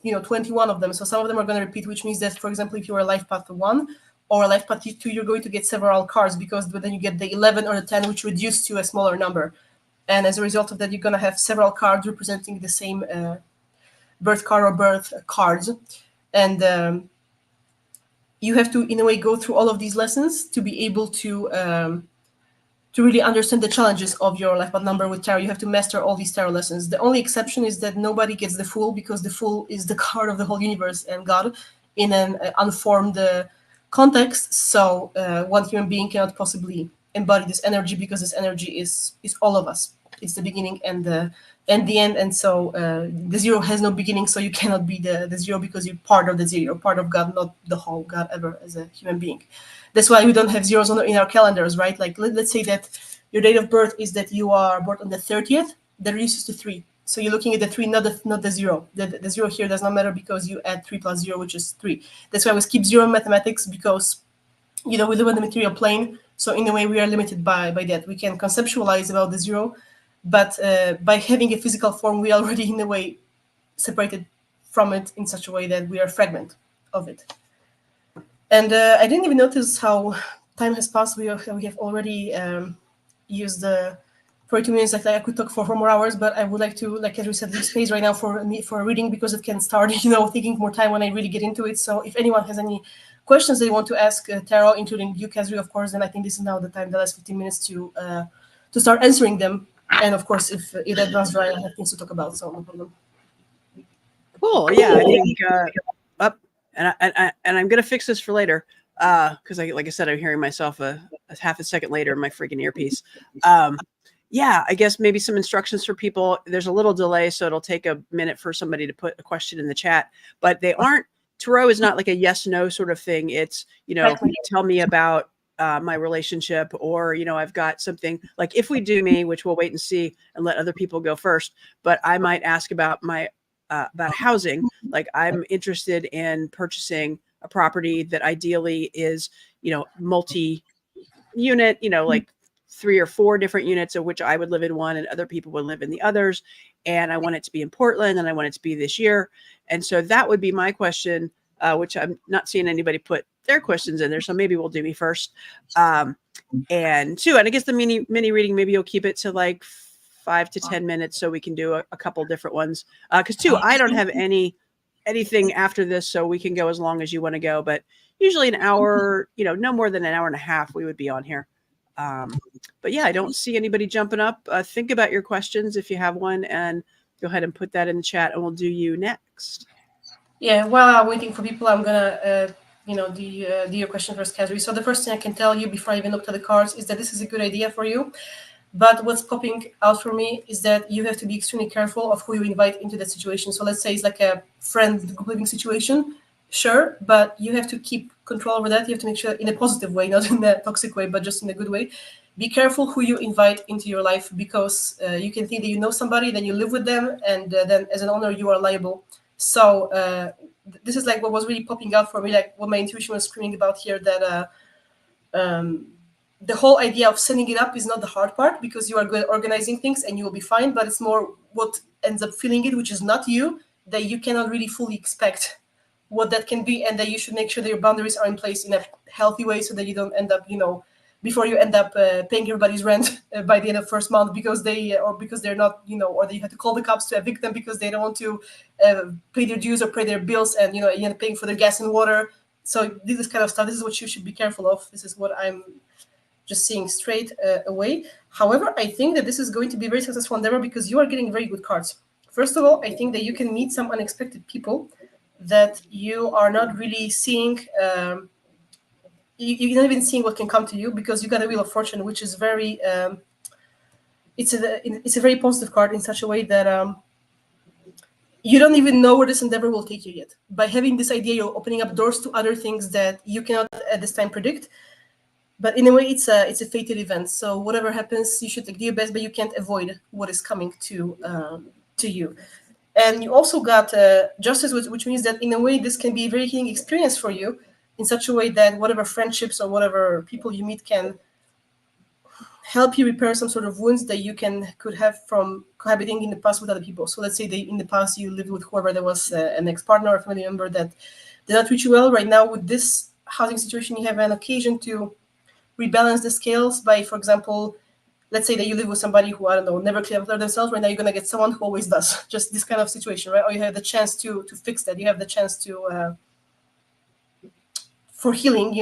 21 of them. So some of them are going to repeat, which means that, for example, if you are a life path 1 or a life path 2, you're going to get several cards because then you get the 11 or the 10, which reduce to a smaller number. And as a result of that, you're going to have several cards representing the same birth card or birth cards. And you have to, in a way, go through all of these lessons to be able to really understand the challenges of your life path number with tarot. You have to master all these tarot lessons. The only exception is that nobody gets the Fool, because the Fool is the card of the whole universe and God in an unformed context. So one human being cannot possibly embody this energy, because this energy is all of us. It's the beginning and the end. And so the zero has no beginning, so you cannot be the zero, because you're part of the zero, part of God, not the whole God ever as a human being. That's why we don't have zeros in our calendars, right? Like let's say that your date of birth is that you are born on the 30th, that reduces to 3. So you're looking at the 3, not the 0. The 0 here does not matter, because you add 3 plus 0, which is 3. That's why we skip 0 in mathematics, because we live on the material plane. So in a way, we are limited by that. We can conceptualize about the 0, but by having a physical form, we are already in a way separated from it in such a way that we are a fragment of it. And I didn't even notice how time has passed. We have already used the 42 minutes. Like I could talk for 4 more hours, but I would like to, like as we said, leave space right now for me for reading, because it can start, taking more time when I really get into it. So if anyone has any questions they want to ask Tarot, including you, Kazri, of course, then I think this is now the time, the last 15 minutes to start answering them. And of course, if that runs dry, I have things to talk about, so no problem. Cool. Yeah, I think and I'm gonna fix this for later, because like I said, I'm hearing myself a half a second later in my freaking earpiece. Yeah, I guess maybe some instructions for people. There's a little delay, so it'll take a minute for somebody to put a question in the chat, but they aren't. Tarot is not like a yes/no sort of thing. It's tell me about my relationship, or I've got something like, if we do me, which we'll wait and see and let other people go first. But I might ask about my about housing. Like, I'm interested in purchasing a property that ideally is, multi-unit, like 3 or 4 different units, of which I would live in one and other people would live in the others. And I want it to be in Portland, and I want it to be this year. And so that would be my question, which I'm not seeing anybody put their questions in there. So maybe we'll do me first. And 2, and I guess the mini reading, maybe you'll keep it to like 5 to 10 minutes, so we can do a couple different ones. Because 2, I don't have anything after this, so we can go as long as you want to go. But usually an hour, no more than an hour and a half, we would be on here. But yeah, I don't see anybody jumping up. Think about your questions if you have one, and go ahead and put that in the chat, and we'll do you next. Yeah, while I'm waiting for people, I'm gonna do your question first, Kazri. So the first thing I can tell you before I even look at the cards is that this is a good idea for you. But what's popping out for me is that you have to be extremely careful of who you invite into that situation. So let's say it's like a friend group living situation, sure, but you have to keep control over that. You have to make sure, in a positive way, not in a toxic way, but just in a good way. Be careful who you invite into your life, because you can think that you know somebody, then you live with them, and then as an owner, you are liable. So this is like what was really popping out for me, like what my intuition was screaming about here, that the whole idea of setting it up is not the hard part, because you are good at organizing things and you will be fine, but it's more what ends up filling it, which is not you, that you cannot really fully expect what that can be, and that you should make sure that your boundaries are in place in a healthy way, so that you don't end up, before you end up paying everybody's rent by the end of first month, because they're not, or that you have to call the cops to evict them because they don't want to pay their dues or pay their bills, and you end up paying for their gas and water. So this kind of stuff, this is what you should be careful of. This is what I'm just seeing straight away. However, I think that this is going to be a very successful endeavor, because you are getting very good cards. First of all, I think that you can meet some unexpected people that you are not really seeing. You're not even seeing what can come to you, because you got a Wheel of Fortune, which is very. It's a very positive card in such a way that you don't even know where this endeavor will take you yet. By having this idea, you're opening up doors to other things that you cannot at this time predict. But in a way, it's a fated event. So whatever happens, you should do your best, but you can't avoid what is coming to you. And you also got Justice, which means that in a way, this can be a very healing experience for you, in such a way that whatever friendships or whatever people you meet can help you repair some sort of wounds that you could have from cohabiting in the past with other people. So let's say in the past you lived with whoever there was an ex-partner or family member that did not treat you well. Right now, with this housing situation, you have an occasion to rebalance the scales by, for example, let's say that you live with somebody who, I don't know, never clean up themselves. Right now, you're gonna get someone who always does. Just this kind of situation, right? Or you have the chance to fix that. You have the chance to for healing.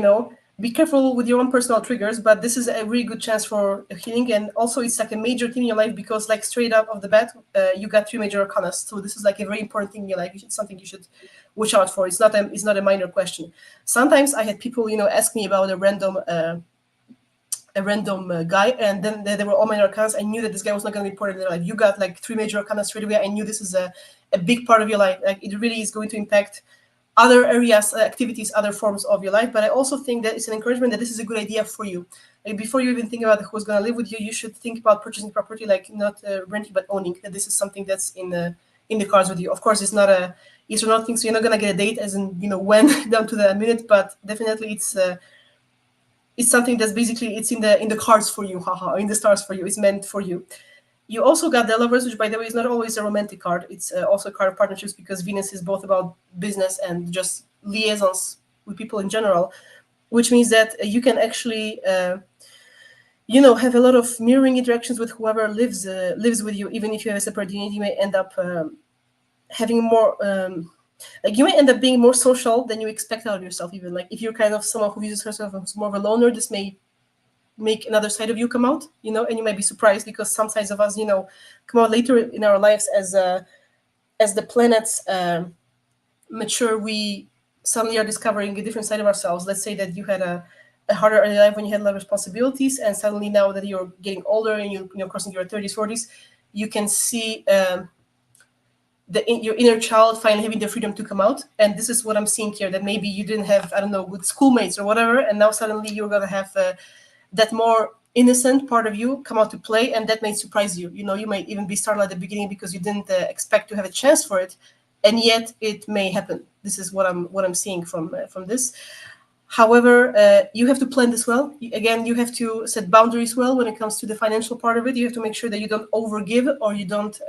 Be careful with your own personal triggers, but this is a really good chance for healing. And also, it's like a major thing in your life because, like, straight up of the bat, you got 3 major arcana. So this is like a very important thing in your life. It's something you should watch out for. It's not a minor question. Sometimes I had people, ask me about a random guy, and then they were all minor arcana. I knew that this guy was not going to be important in their life. You got like 3 major arcana straight away. I knew this is a big part of your life. Like, it really is going to impact other areas, activities, other forms of your life. But I also think that it's an encouragement that this is a good idea for you. Like, before you even think about who's going to live with you, you should think about purchasing property, like not renting but owning. That this is something that's in the cards with you. Of course, it's not a yes or no thing, so you're not going to get a date as in when down to the minute. But definitely, it's something that's basically it's in the cards for you, in the stars for you. It's meant for you. You also got the Lovers, which, by the way, is not always a romantic card. It's also a card of partnerships because Venus is both about business and just liaisons with people in general, which means that you can actually, have a lot of mirroring interactions with whoever lives with you. Even if you have a separate unit, you may end up having more, you may end up being more social than you expect out of yourself. Even like if you're kind of someone who uses herself as more of a loner, this may make another side of you come out, and you might be surprised because some sides of us, come out later in our lives as the planets mature. We suddenly are discovering a different side of ourselves. Let's say that you had a harder early life when you had a lot of responsibilities, and suddenly now that you're getting older and you're crossing your 30s, 40s, you can see your inner child finally having the freedom to come out. And this is what I'm seeing here, that maybe you didn't have, I don't know, good schoolmates or whatever, and now suddenly you're going to have that more innocent part of you come out to play, and that may surprise you. You might even be startled at the beginning because you didn't expect to have a chance for it, and yet it may happen. This is what I'm seeing from this. However, you have to plan this well. Again, you have to set boundaries well when it comes to the financial part of it. You have to make sure that you don't overgive or you don't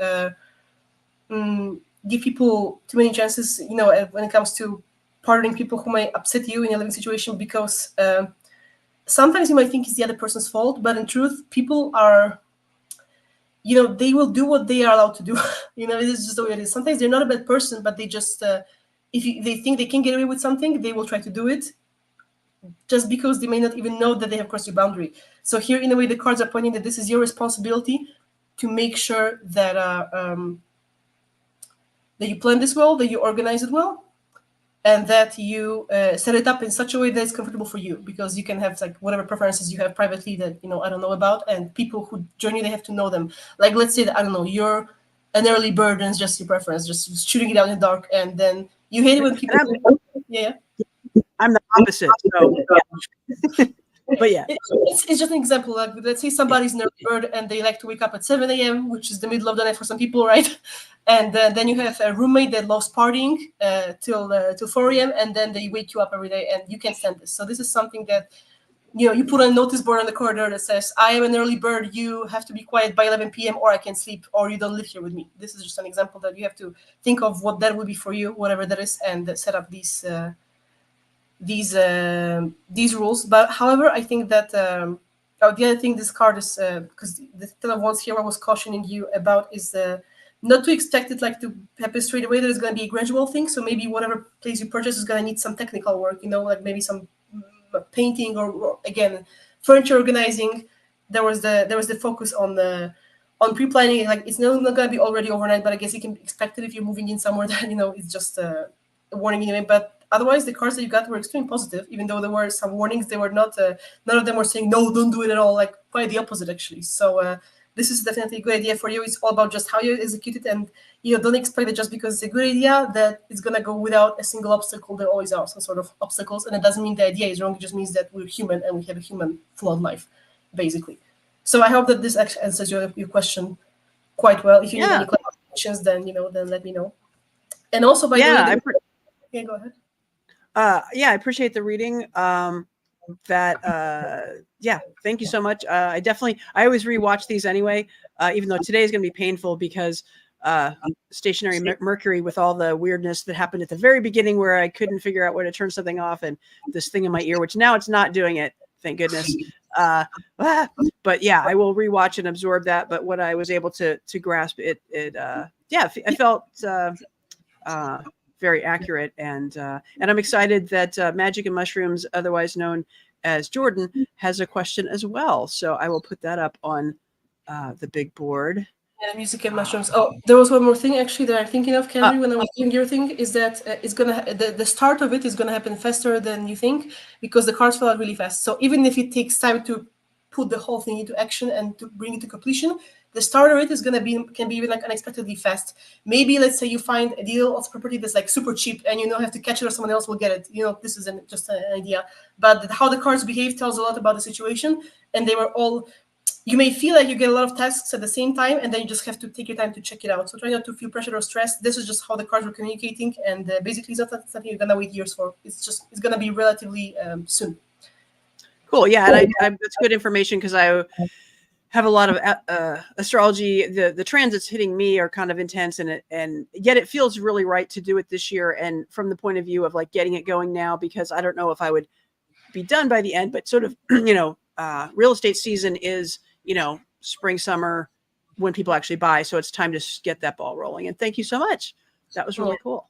give people too many chances. When it comes to pardoning people who may upset you in a living situation, because sometimes you might think it's the other person's fault, but in truth, people are, they will do what they are allowed to do. It is just the way it is. Sometimes they're not a bad person, but they just, if they think they can get away with something, they will try to do it, just because they may not even know that they have crossed your boundary. So here, in a way, the cards are pointing that this is your responsibility to make sure that that you plan this well, that you organize it well, and that you set it up in such a way that it's comfortable for you, because you can have like whatever preferences you have privately that I don't know about, and people who join you, they have to know them. Like, let's say that, I don't know, you're an early bird and it's just your preference, just shooting it out in the dark, and then you hate it when people yeah I'm the opposite, so yeah. But yeah, it's just an example. Like, let's say somebody's an early bird and they like to wake up at 7 a.m., which is the middle of the night for some people, right? And then you have a roommate that loves partying till 4 a.m., and then they wake you up every day, and you can't stand this. So this is something that you put on a notice board on the corridor that says, "I am an early bird. You have to be quiet by 11 p.m. or I can sleep, or you don't live here with me." This is just an example that you have to think of what that would be for you, whatever that is, and set up these rules. But however, I think that the other thing this card is, because the Ten of Wands here, I was cautioning you about, is not to expect it like to happen straight away. That it's going to be a gradual thing. So maybe whatever place you purchase is going to need some technical work, like maybe some painting or again furniture organizing. There was the focus on pre-planning. Like, it's not going to be already overnight, but I guess you can expect it if you're moving in somewhere that it's just a warning anyway. But otherwise, the cards that you got were extremely positive, even though there were some warnings. They were not, none of them were saying, no, don't do it at all, like quite the opposite, actually. So this is definitely a good idea for you. It's all about just how you execute it, and don't expect it just because it's a good idea that it's going to go without a single obstacle. There always are some sort of obstacles, and it doesn't mean the idea is wrong. It just means that we're human and we have a human flawed life, basically. So I hope that this actually answers your question quite well. If you need any questions, then then let me know. And also, by the way, yeah, go ahead. I appreciate the reading. Thank you so much. I always rewatch these anyway, even though today is going to be painful because stationary Mercury, with all the weirdness that happened at the very beginning where I couldn't figure out where to turn something off, and this thing in my ear, which now it's not doing it, thank goodness. But yeah, I will rewatch and absorb that. But what I was able to grasp I felt very accurate, and I'm excited that Magic and Mushrooms, otherwise known as Jordan, has a question as well. So I will put that up on the big board. Yeah, music and mushrooms. Oh, there was one more thing actually that I'm thinking of, Kendry, when I was doing your thing, is that the start of it is gonna happen faster than you think, because the cards fill out really fast. So even if it takes time to put the whole thing into action and to bring it to completion, the start of it is can be even like unexpectedly fast. Maybe let's say you find a deal of property that's like super cheap, and you have to catch it or someone else will get it. This is just an idea, but how the cards behave tells a lot about the situation, and they were all. You may feel like you get a lot of tasks at the same time, and then you just have to take your time to check it out. So try not to feel pressure or stress. This is just how the cards were communicating, and basically it's not something you're gonna wait years for. It's gonna be relatively soon. Cool. Yeah, and that's good information, because I have a lot of astrology. The transits hitting me are kind of intense, and yet it feels really right to do it this year. And from the point of view of like getting it going now, because I don't know if I would be done by the end, but sort of real estate season is spring, summer, when people actually buy. So it's time to get that ball rolling. And thank you so much. That was really cool.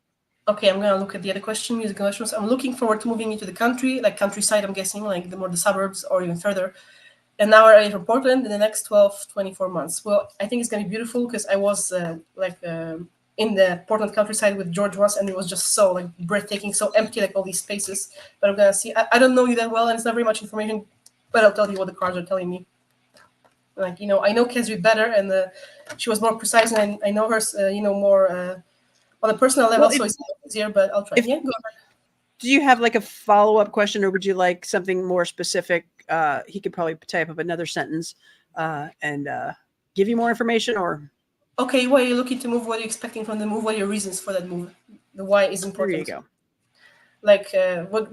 Okay, I'm going to look at the other question, music and mushrooms. I'm looking forward to moving into the country, like countryside, I'm guessing, like the suburbs or even further. And now we're from Portland in the next 12, 24 months. Well, I think it's going to be beautiful, because I was in the Portland countryside with George was, and it was just so like breathtaking, so empty, like all these spaces. But I'm going to see. I don't know you that well, and it's not very much information, but I'll tell you what the cards are telling me. Like, I know Kesri better, and she was more precise, and I know her, more on a personal level, so it's easier, but I'll try. Yeah, go ahead. Do you have like a follow-up question, or would you like something more specific? He could probably type up another sentence and give you more information, or... Okay, why are you looking to move? What are you expecting from the move? What are your reasons for that move? The why is important. There you go. Like, what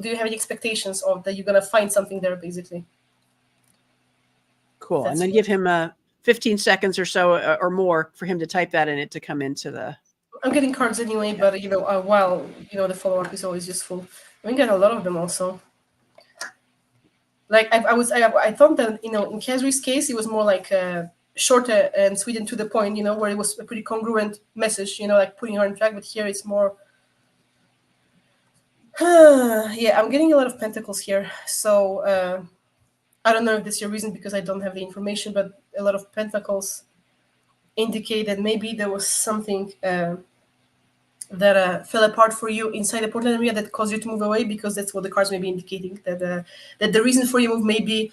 do you have any expectations of that you're going to find something there, basically? Cool. And then give him 15 seconds or so or more for him to type that in it to come into the... I'm getting cards anyway, but while the follow-up is always useful. We get a lot of them also. Like I thought that in Kesri's case it was more like shorter and sweet and to the point, where it was a pretty congruent message, like putting her on track. But here it's more. Yeah, I'm getting a lot of pentacles here, so I don't know if this is your reason, because I don't have the information, but a lot of pentacles indicate that maybe there was something that fell apart for you inside the Portland area that caused you to move away, because that's what the cards may be indicating, that the reason for your move may be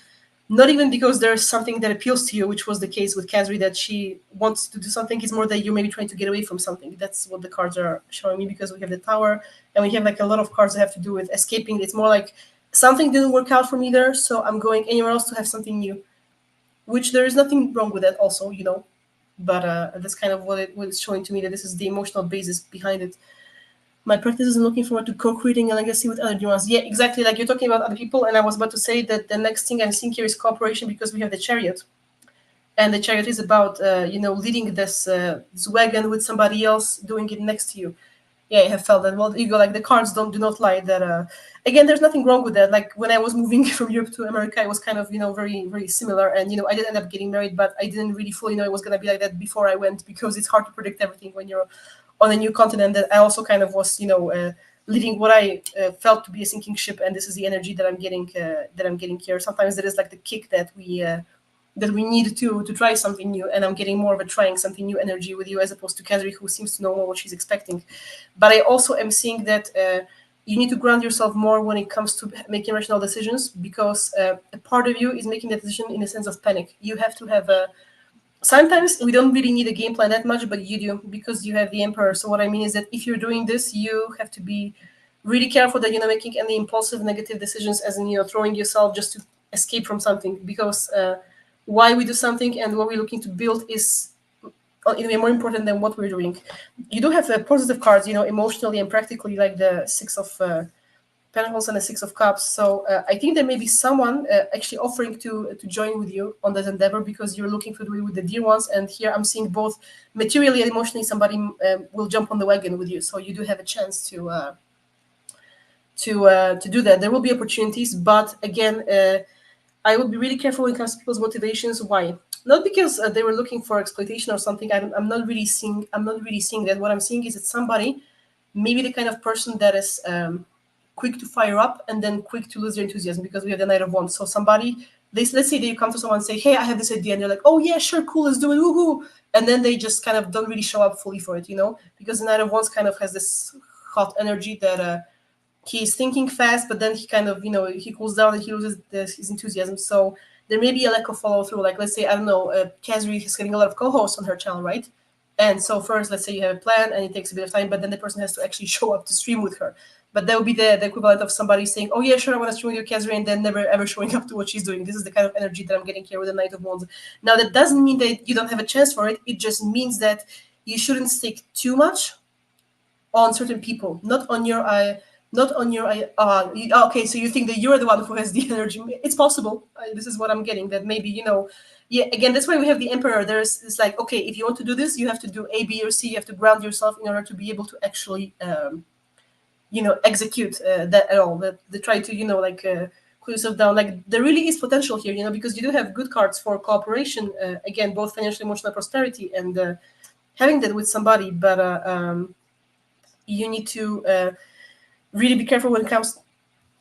not even because there's something that appeals to you, which was the case with Kesri, that she wants to do something. It's more that you may be trying to get away from something. That's what the cards are showing me, because we have the Tower, and we have like a lot of cards that have to do with escaping. It's more like something didn't work out for me there, so I'm going anywhere else to have something new, which there is nothing wrong with that also, but that's kind of what it's showing to me, that this is the emotional basis behind it. My practice is looking forward to co-creating a legacy with other humans. Yeah, exactly. Like you're talking about other people, and I was about to say that the next thing I'm seeing here is cooperation, because we have the Chariot, and the Chariot is about leading this wagon with somebody else doing it next to you. Yeah, I have felt that. Well, you go like the cards do not lie. That again, there's nothing wrong with that. Like when I was moving from Europe to America, it was kind of very very similar, and I did end up getting married, but I didn't really fully know it was gonna be like that before I went, because it's hard to predict everything when you're on a new continent. That I also kind of was leading what I felt to be a sinking ship, and this is the energy that I'm getting here. Sometimes there is like the kick that we need to try something new, and I'm getting more of a trying something new energy with you, as opposed to Kesri, who seems to know more what she's expecting. But I also am seeing that you need to ground yourself more when it comes to making rational decisions, because a part of you is making the decision in a sense of panic. You have to have sometimes we don't really need a game plan that much, but you do, because you have the Emperor. So what I mean is that if you're doing this, you have to be really careful that you're not making any impulsive negative decisions, as in throwing yourself just to escape from something, because why we do something and what we're looking to build is in a way more important than what we're doing. You do have positive cards, emotionally and practically, like the Six of Pentacles and the Six of Cups. So I think there may be someone actually offering to join with you on that endeavor, because you're looking to do it with the dear ones. And here I'm seeing both materially and emotionally somebody will jump on the wagon with you. So you do have a chance to do that. There will be opportunities, but again, I would be really careful when it comes to people's motivations. Why? Not because they were looking for exploitation or something. I'm not really seeing that. What I'm seeing is that somebody, maybe the kind of person that is quick to fire up and then quick to lose their enthusiasm, because we have the Knight of Wands. So somebody, let's say that you come to someone and say, hey, I have this idea, and they're like, oh yeah, sure, cool, let's do it, woohoo. And then they just kind of don't really show up fully for it, because the Knight of Wands kind of has this hot energy that he's thinking fast, but then he kind of, he cools down and he loses his enthusiasm. So there may be a lack of follow through. Like, let's say, I don't know, Kazri is getting a lot of co-hosts on her channel, right? And so first, let's say you have a plan and it takes a bit of time, but then the person has to actually show up to stream with her. But that would be the equivalent of somebody saying, oh yeah, sure, I want to stream with you, Kazri, and then never ever showing up to what she's doing. This is the kind of energy that I'm getting here with the Knight of Wands. Now, that doesn't mean that you don't have a chance for it. It just means that you shouldn't stick too much on certain people, not on your eye. Okay, so you think that you're the one who has the energy. It's possible. This is what I'm getting, that maybe, yeah, again, that's why we have the Emperor. It's like, okay, if you want to do this, you have to do A, B, or C. You have to ground yourself in order to be able to actually, execute that at all. They try to, cool yourself down. Like, there really is potential here, because you do have good cards for cooperation. Again, both financial, emotional prosperity, and having that with somebody. But you need to really be careful when it comes,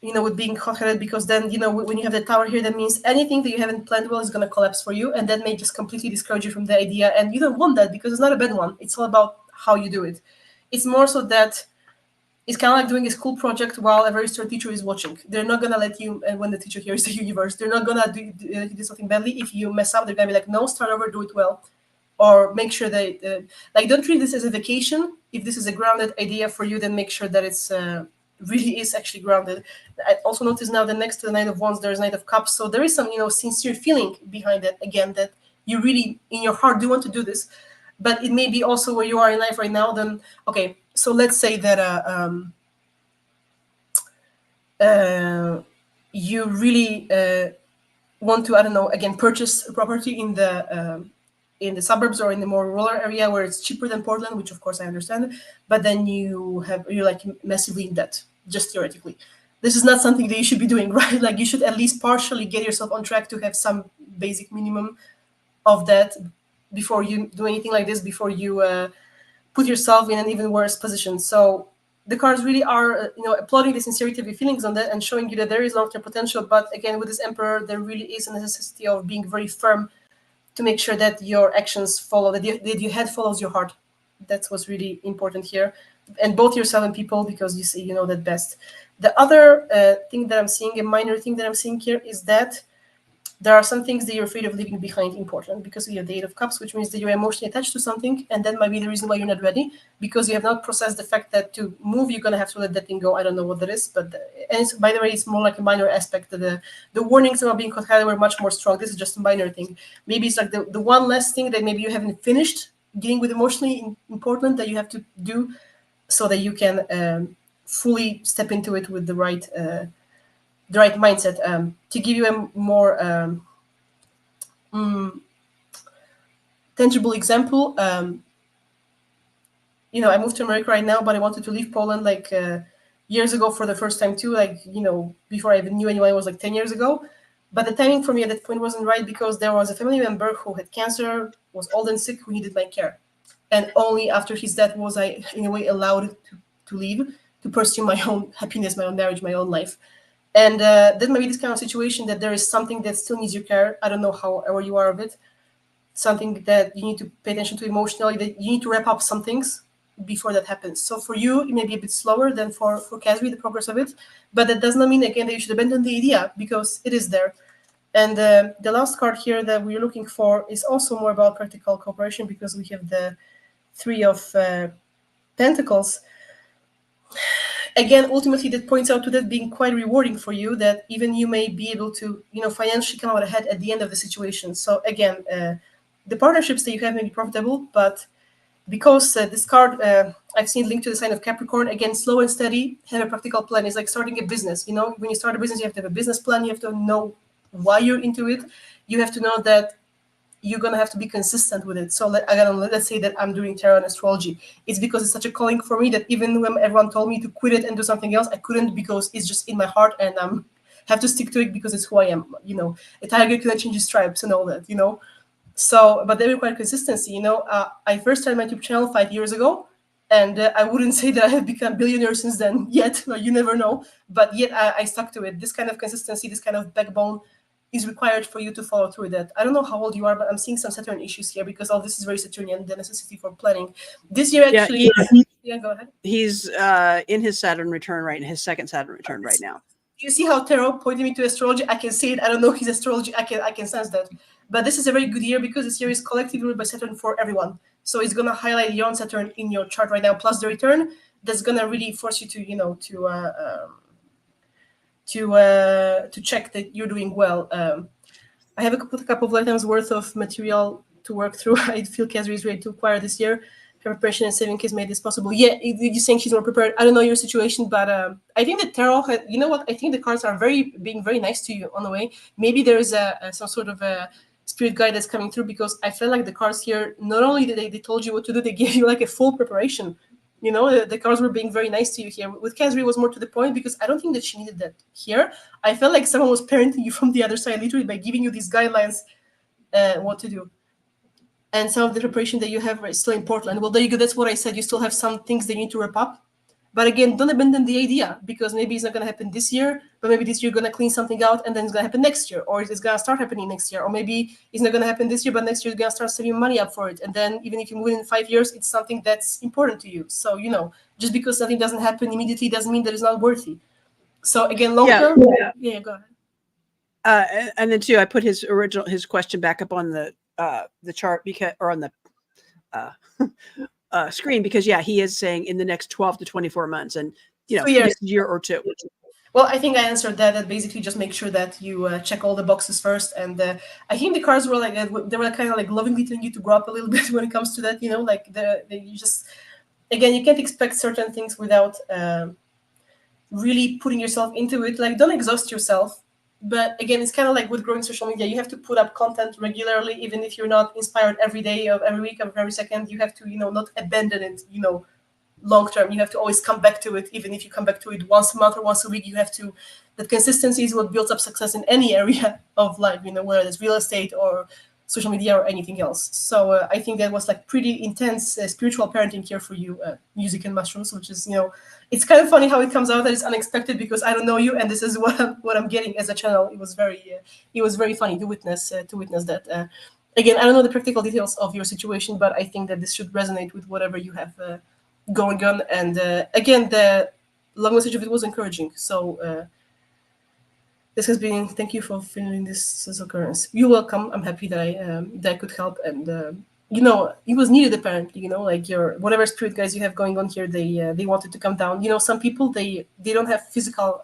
with being hot-headed, because then, when you have the Tower here, that means anything that you haven't planned well is going to collapse for you, and that may just completely discourage you from the idea, and you don't want that, because it's not a bad one. It's all about how you do it. It's more so that it's kind of like doing a school project while a very strict teacher is watching. They're not going to let you, when the teacher here is the universe, they're not going to do something badly. If you mess up, they're going to be like, no, start over, do it well. Or make sure that, don't treat this as a vacation. If this is a grounded idea for you, then make sure that it's really is actually grounded. I also notice now that next to the Knight of Wands, there's Knight of Cups. So there is some, sincere feeling behind it. Again, that you really, in your heart, do want to do this. But it may be also where you are in life right now. Then, okay, so let's say that you really want to, I don't know, again, purchase a property in the suburbs or in the more rural area where it's cheaper than Portland, which of course I understand, but then you're like massively in debt, just theoretically. This is not something that you should be doing, right? Like, you should at least partially get yourself on track to have some basic minimum of that before you do anything like this, before you put yourself in an even worse position. So the cards really are, applauding the sincerity of your feelings on that and showing you that there is long-term potential. But again, with this Emperor, there really is a necessity of being very firm to make sure that your actions follow, that your head follows your heart. That's what's really important here. And both yourself and people, because you see, you know that best. The other thing that I'm seeing, a minor thing that I'm seeing here, is that there are some things that you're afraid of leaving behind important, because you have the Eight of Cups, which means that you're emotionally attached to something, and that might be the reason why you're not ready, because you have not processed the fact that to move, you're going to have to let that thing go. I don't know what that is, but and it's, by the way, it's more like a minor aspect. The warnings about being caught were much more strong. This is just a minor thing. Maybe it's like the one less thing that maybe you haven't finished dealing with emotionally important that you have to do so that you can fully step into it with the right mindset. To give you a more tangible example, I moved to America right now, but I wanted to leave Poland like years ago for the first time too, like, before I even knew anyone. It was like 10 years ago. But the timing for me at that point wasn't right, because there was a family member who had cancer, was old and sick, who needed my care. And only after his death was I, in a way, allowed to leave, to pursue my own happiness, my own marriage, my own life. And that might be this kind of situation that there is something that still needs your care. I don't know how aware you are of it. Something that you need to pay attention to emotionally, that you need to wrap up some things before that happens. So for you, it may be a bit slower than for Kazri, the progress of it. But that does not mean, again, that you should abandon the idea, because it is there. And the last card here that we're looking for is also more about practical cooperation, because we have the Three of Pentacles. Again, ultimately, that points out to that being quite rewarding for you, that even you may be able to, financially come out ahead at the end of the situation. So again, the partnerships that you have may be profitable, but because this card, I've seen linked to the sign of Capricorn, again, slow and steady, have a practical plan. It's like starting a business. When you start a business, you have to have a business plan. You have to know why you're into it. You have to know that you're going to have to be consistent with it. So let's say that I'm doing tarot and astrology. It's because it's such a calling for me that even when everyone told me to quit it and do something else, I couldn't, because it's just in my heart and I'm have to stick to it because it's who I am. You know, a tiger cannot change his stripes and all that. You know, so but they require consistency. You know, I first started my YouTube channel 5 years ago, and I wouldn't say that I have become billionaire since then yet. You never know, but yet I stuck to it. This kind of consistency, this kind of backbone is required for you to follow through that. I don't know how old you are, but I'm seeing some Saturn issues here because all this is very Saturnian, the necessity for planning. This year, actually, yeah, go ahead. He's in his Saturn return his second Saturn return right now. You see how tarot pointed me to astrology? I can see it. I don't know his astrology. I can sense that. But this is a very good year because this year is collectively ruled by Saturn for everyone. So it's gonna highlight your own Saturn in your chart right now, plus the return. That's gonna really force you to, you know, to check that you're doing well. I have a couple of lifetimes worth of material to work through. I feel Kazri is ready to acquire this year. Her preparation and saving has made this possible. Yeah, you're saying she's more prepared. I don't know your situation, but I think the tarot, you know what? I think the cards are being very nice to you on the way. Maybe there is some sort of a spirit guide that's coming through, because I feel like the cards here, not only did they told you what to do, they gave you like a full preparation. You know, the cards were being very nice to you here. With Kazri, it was more to the point because I don't think that she needed that here. I felt like someone was parenting you from the other side, literally by giving you these guidelines, what to do. And some of the preparation that you have is still in Portland. Well, there you go. That's what I said. You still have some things that you need to wrap up. But again, don't abandon the idea, because maybe it's not going to happen this year, but maybe this year you're going to clean something out and then it's going to happen next year, or it's going to start happening next year, or maybe it's not going to happen this year, but next year you're going to start saving money up for it. And then even if you move in 5 years, it's something that's important to you. So, you know, just because something doesn't happen immediately doesn't mean that it's not worthy. So again, long term, yeah, go ahead. And then too, I put his question back up on the chart because, or on the screen, because he is saying in the next 12 to 24 months, and you know, next year or two. Well, I think I answered that. That basically just make sure that you check all the boxes first. And I think the cards were like, they were kind of like lovingly telling you to grow up a little bit when it comes to that. You know, like you just, again, you can't expect certain things without really putting yourself into it. Like, don't exhaust yourself. But again, it's kind of like with growing social media. You have to put up content regularly, even if you're not inspired every day of every week of every second. You have to, you know, not abandon it, you know, long term. You have to always come back to it. Even if you come back to it once a month or once a week, you have to, that consistency is what builds up success in any area of life, you know, whether it's real estate or social media or anything else. So I think that was like pretty intense spiritual parenting here for you, music and mushrooms, which is, you know, it's kind of funny how it comes out that it's unexpected, because I don't know you, and this is what I'm getting as a channel. It was very funny to witness that. Again, I don't know the practical details of your situation, but I think that this should resonate with whatever you have going on. And again, the long message of it was encouraging. So this has been, thank you for filming this occurrence. You're welcome. I'm happy that I could help. And you know, it was needed apparently. You know, like your whatever spirit guides you have going on here, they wanted to come down. You know, some people they don't have physical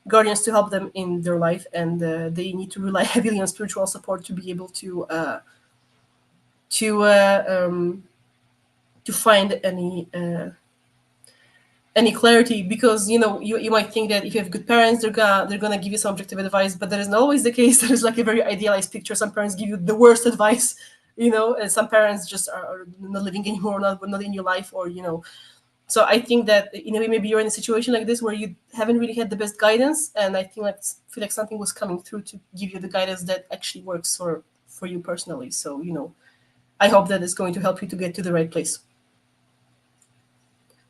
guardians to help them in their life, and they need to rely heavily on spiritual support to be able to find any clarity. Because, you know, you might think that if you have good parents, they're gonna give you some objective advice, but that is not always the case. That is like a very idealized picture. Some parents give you the worst advice, you know, and some parents just are not living anymore, not in your life, or, you know. So I think that in a way, maybe you're in a situation like this where you haven't really had the best guidance, and I feel like something was coming through to give you the guidance that actually works for you personally. So, you know, I hope that it's going to help you to get to the right place.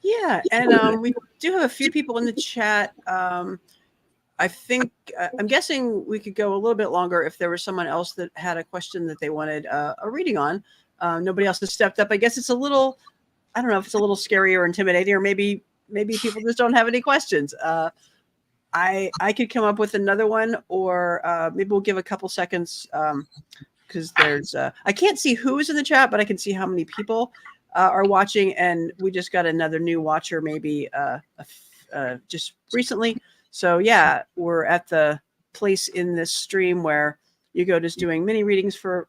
Yeah, and we do have a few people in the chat. I think I'm guessing we could go a little bit longer if there was someone else that had a question that they wanted a reading on. Nobody else has stepped up. I guess it's a little, I don't know if it's a little scary or intimidating, or maybe people just don't have any questions. I could come up with another one, or maybe we'll give a couple seconds, because there's I can't see who's in the chat, but I can see how many people are watching, and we just got another new watcher maybe just recently. So yeah, we're at the place in this stream where Yugota's doing mini readings for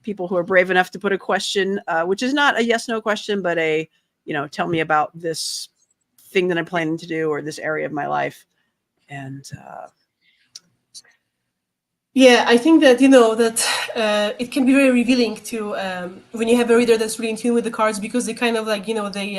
people who are brave enough to put a question, which is not a yes/no question, but a, you know, tell me about this thing that I'm planning to do, or this area of my life. And yeah, I think that, you know, that it can be very revealing to when you have a reader that's really in tune with the cards, because they kind of like, you know, they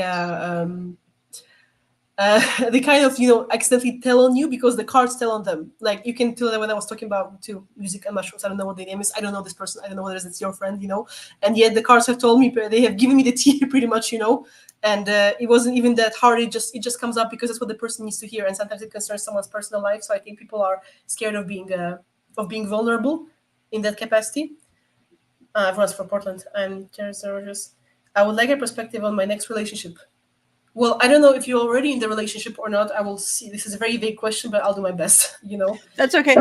they kind of, you know, accidentally tell on you because the cards tell on them. Like you can tell that when I was talking about to music and mushrooms, I don't know what the name is. I don't know this person. I don't know whether it's your friend, you know. And yet the cards have told me, they have given me the tea pretty much, you know. And it wasn't even that hard. It just comes up because it's what the person needs to hear. And sometimes it concerns someone's personal life. So I think people are scared of being vulnerable in that capacity. Everyone's from Portland. I'm Teresa. I would like a perspective on my next relationship. Well, I don't know if you're already in the relationship or not. I will see. This is a very vague question, but I'll do my best, you know. That's okay.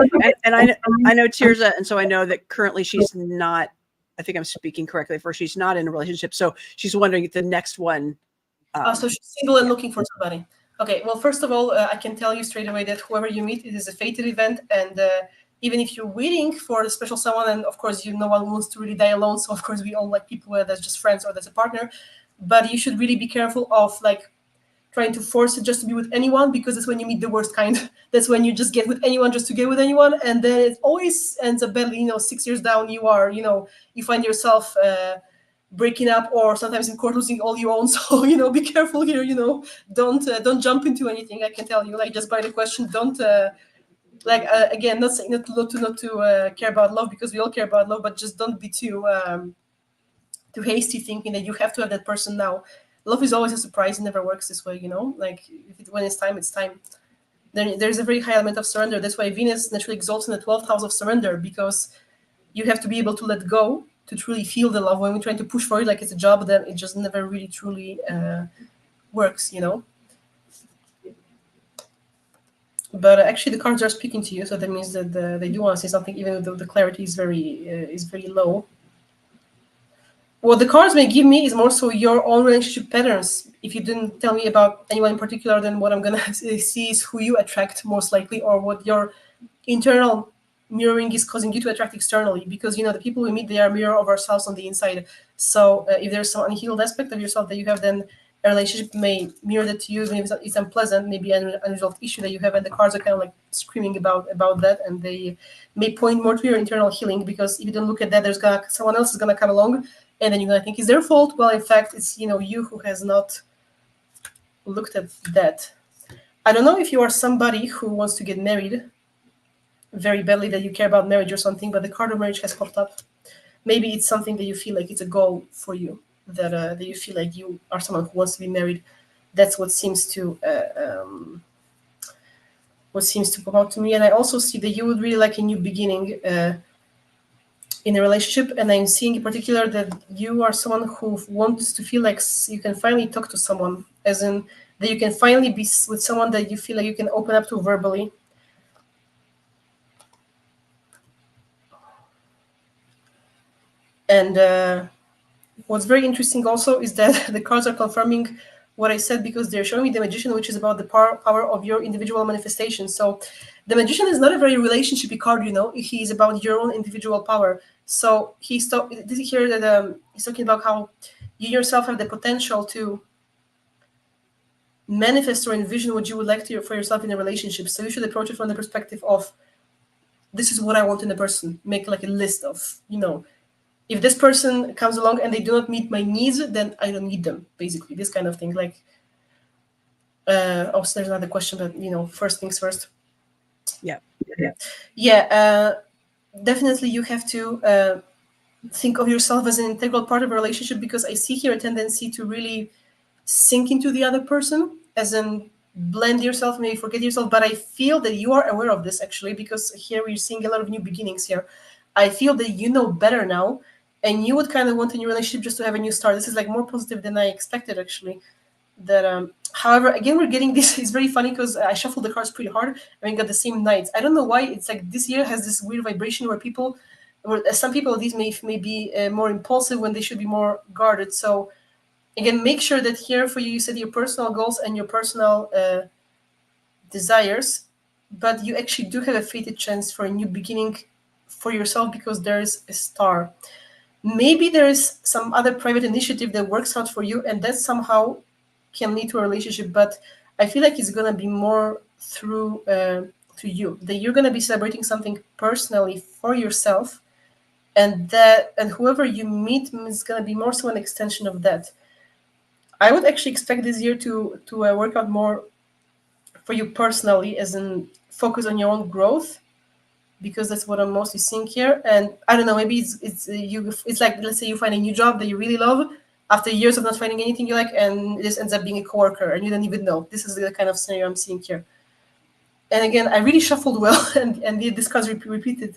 And I know Tirza, and so I know that currently she's not, I think I'm speaking correctly for, she's not in a relationship. So she's wondering if the next one. So she's single and looking for somebody. Okay, well, first of all, I can tell you straight away that whoever you meet, it is a fated event. And even if you're waiting for a special someone, and of course, no one wants to really die alone. So of course, we all like people where that's just friends or that's a partner. But you should really be careful of like trying to force it just to be with anyone, because that's when you meet the worst kind. That's when you just get with anyone just to get with anyone. And then it always ends up badly, you know, 6 years down, you are, you know, you find yourself breaking up, or sometimes in court losing all you own. So, you know, be careful here, you know, don't jump into anything. I can tell you, like, just by the question, don't again, not saying not to care about love, because we all care about love, but just don't be too hasty thinking that you have to have that person now. Love is always a surprise. It never works this way, you know, like when it's time, it's time. Then there's a very high element of surrender. That's why Venus naturally exalts in the 12th house of surrender, because you have to be able to let go to truly feel the love. When we're trying to push for it like it's a job, then it just never really truly works, you know. But actually the cards are speaking to you, so that means that they do want to say something, even though the clarity is very low. What the cards may give me is more so your own relationship patterns. If you didn't tell me about anyone in particular, then what I'm going to see is who you attract most likely, or what your internal mirroring is causing you to attract externally. Because, you know, the people we meet, they are a mirror of ourselves on the inside. So if there's some unhealed aspect of yourself that you have, then a relationship may mirror that to you, even if it's unpleasant, maybe an unresolved issue that you have. And the cards are kind of like screaming about that, and they may point more to your internal healing, because if you don't look at that, there's someone else is going to come along, and then you're going to think it's their fault. Well, in fact, it's, you know, you who has not looked at that. I don't know if you are somebody who wants to get married very badly, that you care about marriage or something, but the card of marriage has popped up. Maybe it's something that you feel like it's a goal for you, that you feel like you are someone who wants to be married. That's what seems to pop out to me. And I also see that you would really like a new beginning in a relationship, and I'm seeing in particular that you are someone who wants to feel like you can finally talk to someone, as in that you can finally be with someone that you feel like you can open up to verbally. And what's very interesting also is that the cards are confirming what I said, because they're showing me the Magician, which is about the power of your individual manifestation. So the Magician is not a very relationshipy card, you know. He's about your own individual power. So did you hear that he's talking about how you yourself have the potential to manifest or envision what you would like for yourself in a relationship. So you should approach it from the perspective of, this is what I want in a person. Make like a list of, you know, if this person comes along and they do not meet my needs, then I don't need them, basically. This kind of thing. Like, also there's another question, but, you know, first things first. Yeah. Definitely you have to think of yourself as an integral part of a relationship, because I see here a tendency to really sink into the other person, as in blend yourself, maybe forget yourself. But I feel that you are aware of this, actually, because here we're seeing a lot of new beginnings here. I feel that you know better now, and you would kind of want a new relationship just to have a new start. This is like more positive than I expected, actually. That however, again, we're getting this. It's very funny because I shuffled the cards pretty hard and we got the same knights. I don't know why. It's like this year has this weird vibration where some people, these may be more impulsive when they should be more guarded. So again, make sure that here for you, you set your personal goals and your personal desires, but you actually do have a fated chance for a new beginning for yourself, because there is a star. Maybe there is some other private initiative that works out for you, and that somehow can lead to a relationship. But I feel like it's going to be more through you, that you're going to be celebrating something personally for yourself, and whoever you meet is going to be more so an extension of that. I would actually expect this year to work out more for you personally, as in focus on your own growth, because that's what I'm mostly seeing here. And I don't know, maybe it's like, let's say you find a new job that you really love after years of not finding anything you like, and this ends up being a coworker and you don't even know. This is the kind of scenario I'm seeing here. And again, I really shuffled well, and these cards repeated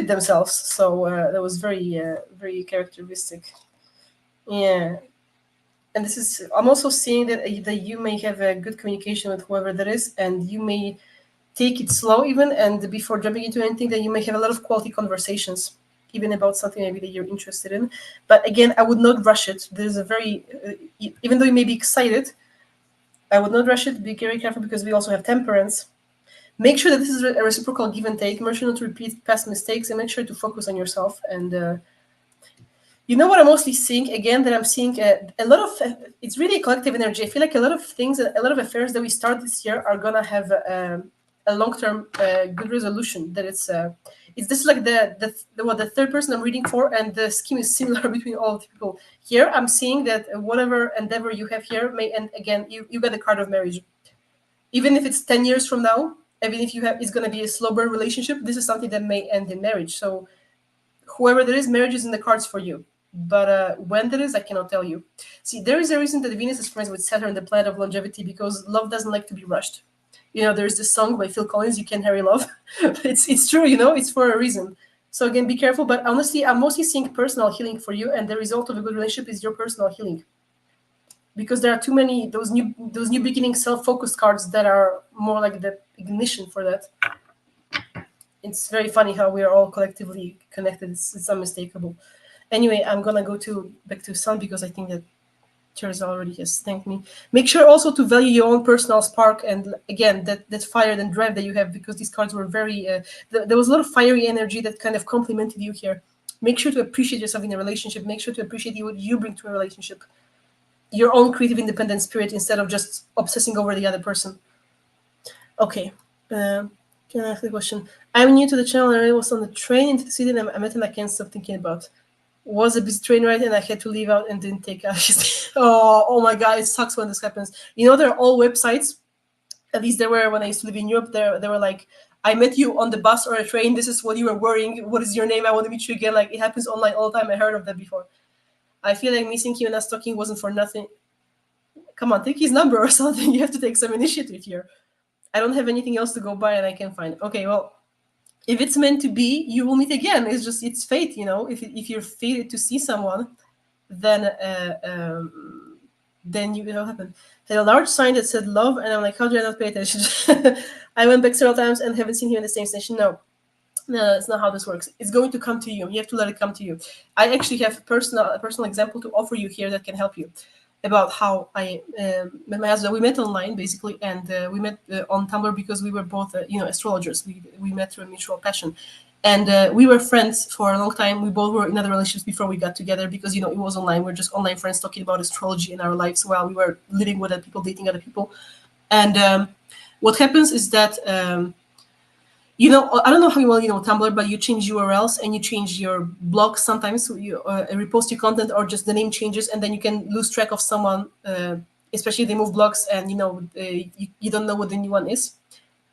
themselves. So that was very characteristic. Yeah. And this is, I'm also seeing that you may have a good communication with whoever that is, and you may take it slow even, and before jumping into anything, that you may have a lot of quality conversations, even about something maybe that you're interested in. But again, I would not rush it. There's a very, even though you may be excited, I would not rush it. Be very careful, because we also have temperance. Make sure that this is a reciprocal give and take. Make sure not to repeat past mistakes, and make sure to focus on yourself. And you know what I'm mostly seeing, again, that I'm seeing a lot of, it's really a collective energy. I feel like a lot of things, a lot of affairs that we start this year are going to have a long-term good resolution. That it's this like the third person I'm reading for, and the scheme is similar between all the people. Here I'm seeing that whatever endeavor you have here may end. Again, you got the card of marriage. Even if it's 10 years from now, even if it's going to be a slow burn relationship, this is something that may end in marriage. So whoever there is, marriage is in the cards for you. But when there is, I cannot tell you. See, there is a reason that Venus is friends with Saturn, the planet of longevity, because love doesn't like to be rushed. You know, there's this song by Phil Collins, "You Can't Hurry Love." It's true, you know, it's for a reason. So again, be careful. But honestly, I'm mostly seeing personal healing for you, and the result of a good relationship is your personal healing. Because there are too many those new beginning self-focused cards that are more like the ignition for that. It's very funny how we are all collectively connected. It's unmistakable. Anyway, I'm gonna go back to Sun, because I think that Teresa already has thanked me. Make sure also to value your own personal spark, and again, that fire and drive that you have, because these cards were very there was a lot of fiery energy that kind of complemented you here. Make sure to appreciate yourself in a relationship. Make sure to appreciate what you bring to a relationship, your own creative independent spirit, instead of just obsessing over the other person. Okay. Can I ask the question? I'm new to the channel, and I was on the train into the city, and I met, and I can't stop thinking about. Was a busy train ride, and I had to leave out and didn't take ashes. Oh my God, it sucks when this happens. You know, they're all websites. At least there were when I used to live in Europe. They were like, I met you on the bus or a train. This is what you were wearing. What is your name? I want to meet you again. Like, it happens online all the time. I heard of that before. I feel like missing him and us talking wasn't for nothing. Come on, take his number or something. You have to take some initiative here. I don't have anything else to go by, and I can't find. Okay, well, if it's meant to be, you will meet again. It's fate, you know. If you're fated to see someone, then it'll happen. Had a large sign that said love, and I'm like, how do I not pay attention? I went back several times and haven't seen him in the same station. No, that's not how this works. It's going to come to you. You have to let it come to you. I actually have a personal example to offer you here that can help you, about how I met my husband. We met online, basically, and we met on Tumblr because we were both, astrologers. We met through a mutual passion. And we were friends for a long time. We both were in other relationships before we got together, because, it was online. We're just online friends talking about astrology in our lives while we were living with other people, dating other people. And what happens is that, I don't know how well you know Tumblr, but you change URLs and you change your blog sometimes. So you repost your content, or just the name changes, and then you can lose track of someone, especially if they move blogs, and you don't know what the new one is.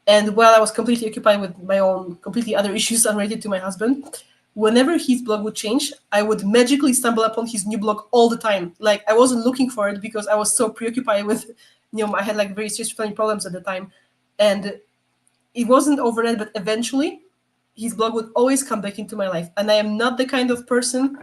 And while I was completely occupied with my own completely other issues unrelated to my husband, whenever his blog would change, I would magically stumble upon his new blog all the time. Like, I wasn't looking for it because I was so preoccupied with, I had like very serious family problems at the time. And it wasn't overnight, but eventually his blog would always come back into my life. And I am not the kind of person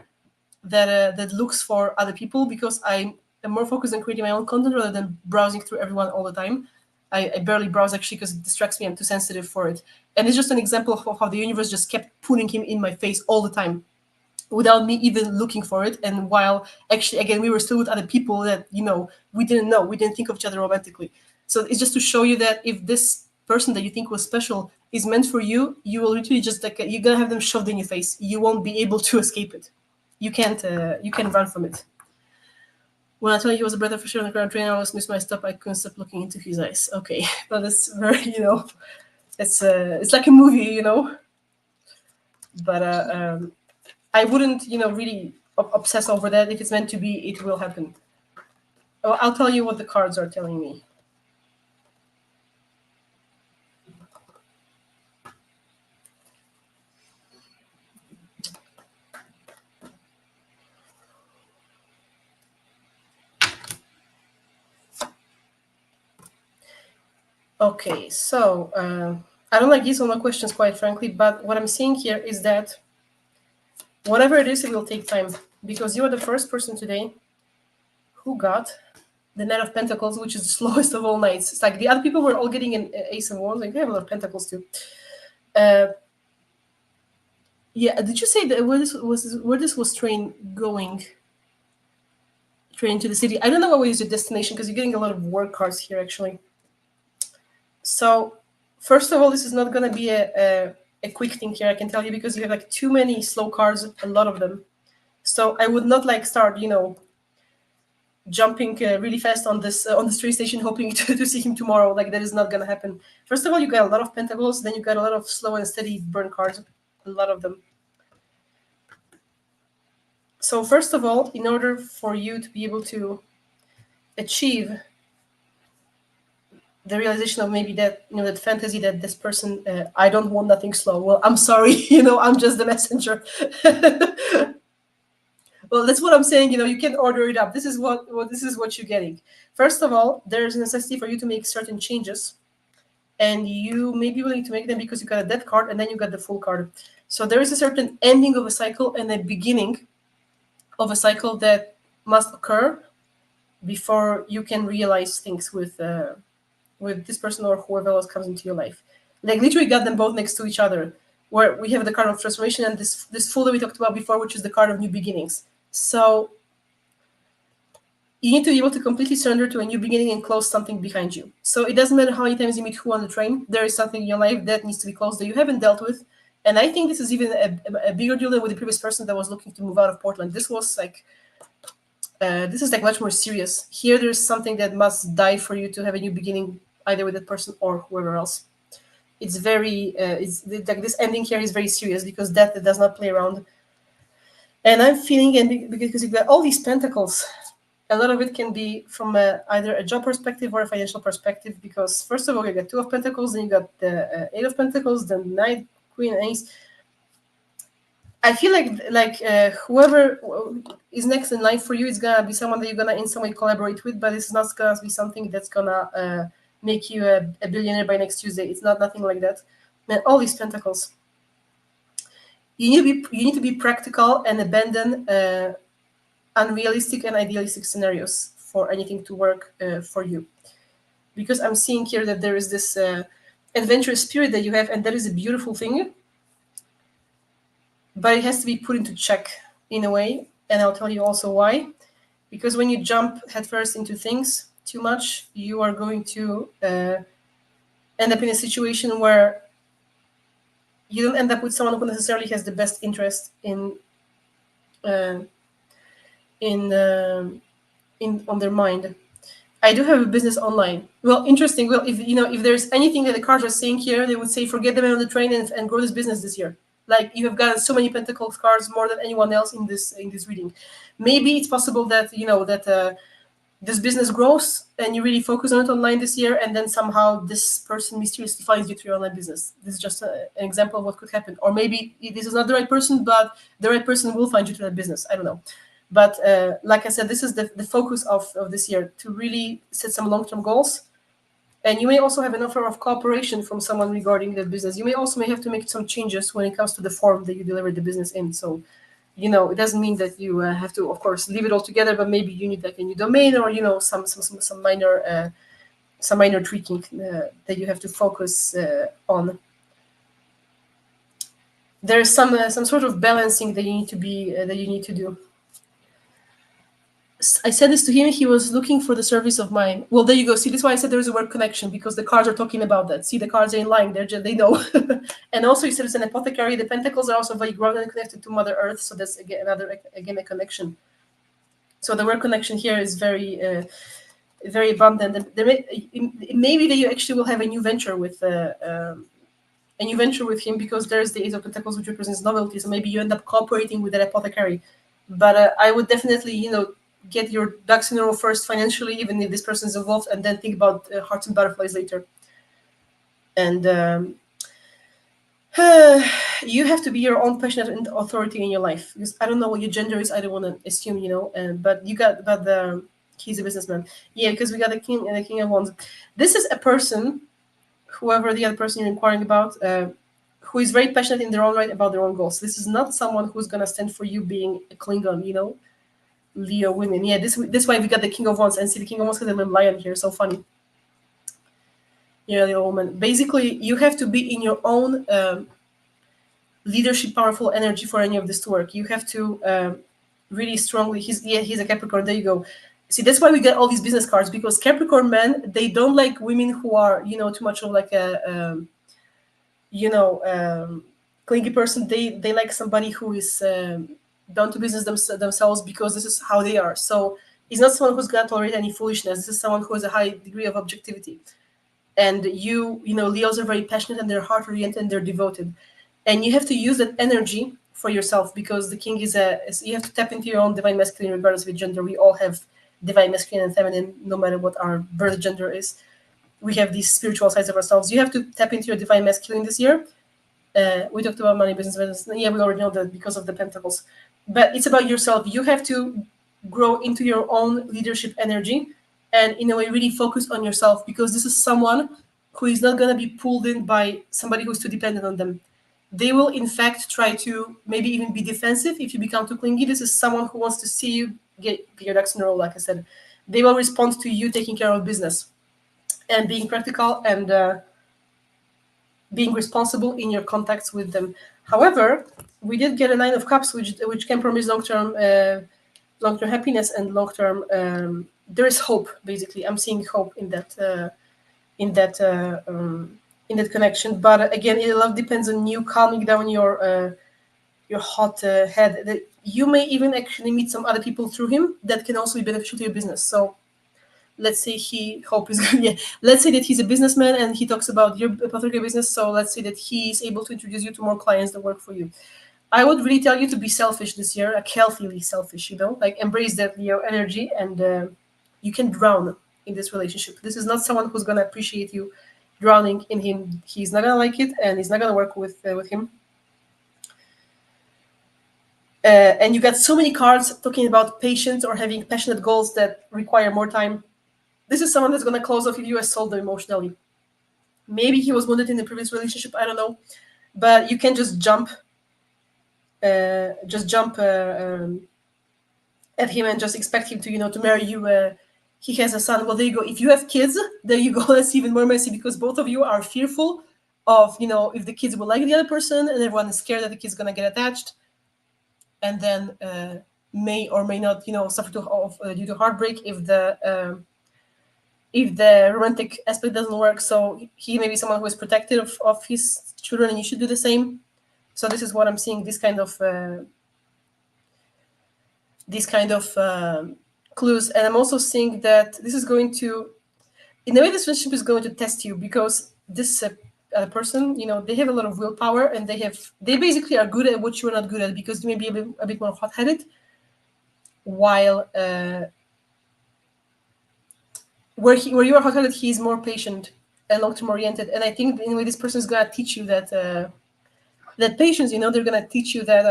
that looks for other people, because I am more focused on creating my own content rather than browsing through everyone all the time. I barely browse, actually, because it distracts me. I'm too sensitive for it. And it's just an example of how the universe just kept putting him in my face all the time without me even looking for it. And while actually, again, we were still with other people that, we didn't know. We didn't think of each other romantically. So it's just to show you that if this person that you think was special is meant for you, you will literally just you're gonna have them shoved in your face. You won't be able to escape it. You can't run from it. When I told you he was a breath of fresh air on the ground train, I almost missed my stop. I couldn't stop looking into his eyes. Okay, but it's very, it's like a movie, But I wouldn't, really obsess over that. If it's meant to be, it will happen. I'll tell you what the cards are telling me. Okay, so I don't like these one questions, quite frankly, but what I'm seeing here is that whatever it is, it will take time, because you are the first person today who got the Knight of Pentacles, which is the slowest of all knights. It's like the other people were all getting an Ace of Wands, like they have a lot of Pentacles too. Yeah, did you say that where this was train going? Train to the city. I don't know what is your destination, because you're getting a lot of work cards here actually. So first of all, this is not going to be a quick thing here, I can tell you, because you have like too many slow cards, a lot of them. So I would not like start, jumping really fast on this on the train station, hoping to see him tomorrow. Like that is not going to happen. First of all, you got a lot of Pentacles, then you got a lot of slow and steady burn cards, a lot of them. So first of all, in order for you to be able to achieve the realization of maybe that, that fantasy that this person, I don't want nothing slow. Well, I'm sorry, I'm just the messenger. Well, that's what I'm saying. You can order it up. This is what you're getting. First of all, there's a necessity for you to make certain changes, and you may be willing to make them because you got a death card and then you got the full card. So there is a certain ending of a cycle and a beginning of a cycle that must occur before you can realize things with this person or whoever else comes into your life. Like literally got them both next to each other, where we have the card of transformation and this fool that we talked about before, which is the card of new beginnings. So you need to be able to completely surrender to a new beginning and close something behind you. So it doesn't matter how many times you meet who on the train, there is something in your life that needs to be closed that you haven't dealt with. And I think this is even a bigger deal than with the previous person that was looking to move out of Portland. This was like, this is like much more serious. Here there's something that must die for you to have a new beginning, either with that person or whoever else. It's very, it's like this ending here is very serious because death does not play around. And I'm feeling, and because you've got all these pentacles, a lot of it can be from either a job perspective or a financial perspective, because first of all, you got Two of Pentacles, then you got the Eight of Pentacles, then Knight, Queen, and Ace. I feel like whoever is next in line for you is gonna be someone that you're gonna in some way collaborate with, but it's not gonna be something that's gonna make you a billionaire by next Tuesday. It's nothing like that. Man, all these pentacles. You need to be practical and abandon unrealistic and idealistic scenarios for anything to work for you, because I'm seeing here that there is this adventurous spirit that you have, and that is a beautiful thing, but it has to be put into check in a way, and I'll tell you also why. Because when you jump headfirst into things too much, you are going to end up in a situation where you don't end up with someone who necessarily has the best interest in on their mind. I do have a business online. Well, interesting. Well, if there's anything that the cards are saying here, they would say forget the man on the train and grow this business this year. Like you have gotten so many Pentacles cards, more than anyone else in this reading. Maybe it's possible that this business grows and you really focus on it online this year, and then somehow this person mysteriously finds you through your online business. This is just an example of what could happen. Or maybe this is not the right person, but the right person will find you through that business. I don't know. But like I said, this is the focus of this year, to really set some long-term goals. And you may also have an offer of cooperation from someone regarding the business. You may have to make some changes when it comes to the form that you deliver the business in. So, it doesn't mean that you have to, of course, leave it all together, but maybe you need like a new domain, or some minor tweaking that you have to focus on. There's some sort of balancing that you need to do. I said this to him. He was looking for the service of mine. Well, there you go. See, this is why I said there is a word connection, because the cards are talking about that. See, the cards are in line. They know. And also, he said it's an apothecary. The pentacles are also very grounded and connected to Mother Earth. So that's again a connection. So the word connection here is very, very abundant. And it may be that you actually will have a new venture with him, because there's the Ace of Pentacles, which represents novelty. So maybe you end up cooperating with that apothecary. But I would definitely, get your ducks in a row first financially, even if this person is involved, and then think about hearts and butterflies later. And you have to be your own passionate authority in your life, because I don't know what your gender is. I don't want to assume, but he's a businessman. Yeah, because we got the king of wands. This is a person whoever the other person you're inquiring about, who is very passionate in their own right about their own goals. This is not someone who's gonna stand for you being a Klingon, you know, Leo women. Yeah, this why we got the King of Wands, and see the King of Wands has a little lion here, so funny. Yeah, little woman. Basically, you have to be in your own leadership, powerful energy for any of this to work. You have to really strongly. He's a Capricorn. There you go. See, that's why we get all these business cards, because Capricorn men, they don't like women who are, you know, too much of like a clingy person. They like somebody who is down to business themselves, because this is how they are. So he's not someone who's gonna tolerate any foolishness. This is someone who has a high degree of objectivity. And you know, Leos are very passionate and they're heart oriented and they're devoted. And you have to use that energy for yourself, because the king is you have to tap into your own divine masculine regardless of gender. We all have divine masculine and feminine, no matter what our birth gender is. We have these spiritual sides of ourselves. You have to tap into your divine masculine this year. We talked about money, business. Yeah, we already know that because of the pentacles. But it's about yourself. You have to grow into your own leadership energy and in a way really focus on yourself, because this is someone who is not going to be pulled in by somebody who's too dependent on them. They will in fact try to maybe even be defensive if you become too clingy. This is someone who wants to see you get your ducks in a row, like I said. They will respond to you taking care of business and being practical and being responsible in your contacts with them. However, we did get a Nine of Cups, which can promise long-term happiness and long-term. There is hope. Basically, I'm seeing hope in that connection. But again, a lot depends on you calming down your hot head. That you may even actually meet some other people through him that can also be beneficial to your business. So let's say let's say that he's a businessman and he talks about your apothecary business. So let's say that he is able to introduce you to more clients that work for you. I would really tell you to be selfish this year, like healthily selfish, you know, like embrace that Leo energy, and you can drown in this relationship. This is not someone who's going to appreciate you drowning in him. He's not going to like it, and he's not going to work with him. And you got so many cards talking about patience or having passionate goals that require more time. This is someone that's going to close off if you assault them emotionally. Maybe he was wounded in the previous relationship, I don't know. But you can just jump at him and just expect him to, you know, to marry you. He has a son. Well, there you go. If you have kids, there you go. That's even more messy, because both of you are fearful of, you know, if the kids will like the other person, and everyone is scared that the kid's going to get attached. And then may or may not, you know, suffer due to heartbreak if the romantic aspect doesn't work. So he may be someone who is protective of his children, and you should do the same. So this is what I'm seeing, this kind of clues. And I'm also seeing that this is going to, in a way, this relationship is going to test you, because this other person, you know, they have a lot of willpower, and they basically are good at what you're not good at, because you may be a bit more hot-headed, while where you are hot-headed, he's more patient and long-term oriented. And I think in a way this person is gonna teach you that patience, you know, they're gonna teach you that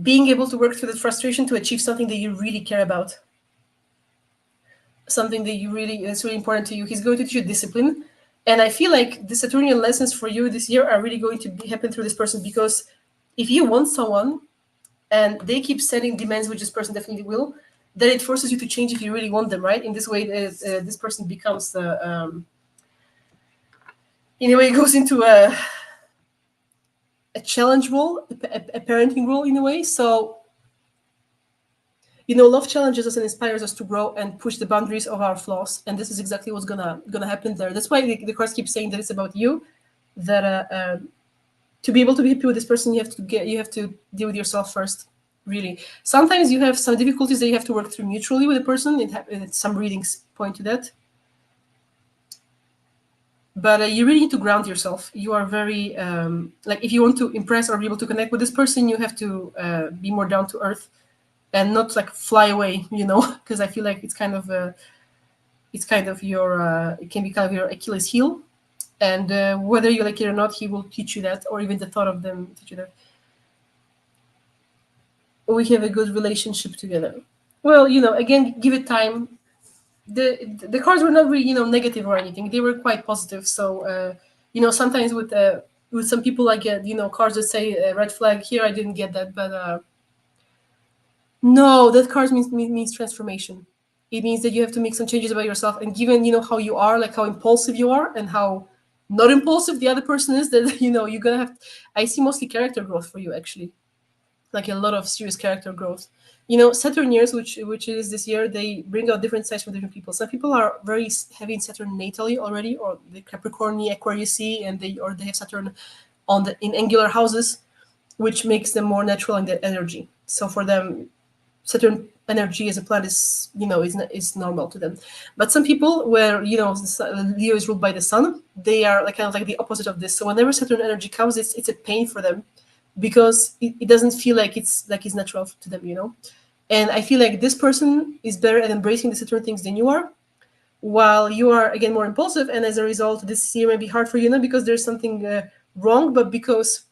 being able to work through the frustration to achieve something that you really care about, something that it's really important to you. He's going to teach you discipline. And I feel like the Saturnian lessons for you this year are really going to happen through this person, because if you want someone and they keep setting demands, which this person definitely will, then it forces you to change if you really want them, right? In this way, this person becomes in a way, it goes into a challenge role, a parenting role in a way. So, you know, love challenges us and inspires us to grow and push the boundaries of our flaws. And this is exactly what's gonna happen there. That's why the cards keep saying that it's about you. That to be able to be happy with this person, you have to deal with yourself first. Really, sometimes you have some difficulties that you have to work through mutually with a person. Some readings point to that. But you really need to ground yourself. You are very like, if you want to impress or be able to connect with this person, you have to be more down to earth and not like fly away, you know, because I feel like it can be kind of your Achilles heel. And whether you like it or not, he will teach you that, or even the thought of them teach you that. We have a good relationship together. Well, you know, again, give it time. the cards were not really negative or anything. They were quite positive. So sometimes with some people I get cards that say red flag. Here I didn't get that, but no, that card means transformation. It means that you have to make some changes about yourself, and given how you are, like how impulsive you are, and how not impulsive the other person is, that you're gonna have. I see mostly character growth for you, actually, like a lot of serious character growth. Saturn years, which is this year, they bring out different sides for different people. Some people are very heavy in Saturn natally already, or the Capricorn, Aquarius, and they have Saturn in angular houses, which makes them more natural in their energy. So for them, Saturn energy as a planet is normal to them. But some people, where Leo is ruled by the sun, they are like kind of like the opposite of this. So whenever Saturn energy comes, it's a pain for them, because it doesn't feel like it's natural to them. And I feel like this person is better at embracing the Saturn things than you are, while you are again more impulsive, and as a result, this year may be hard for you, not because there's something wrong, but because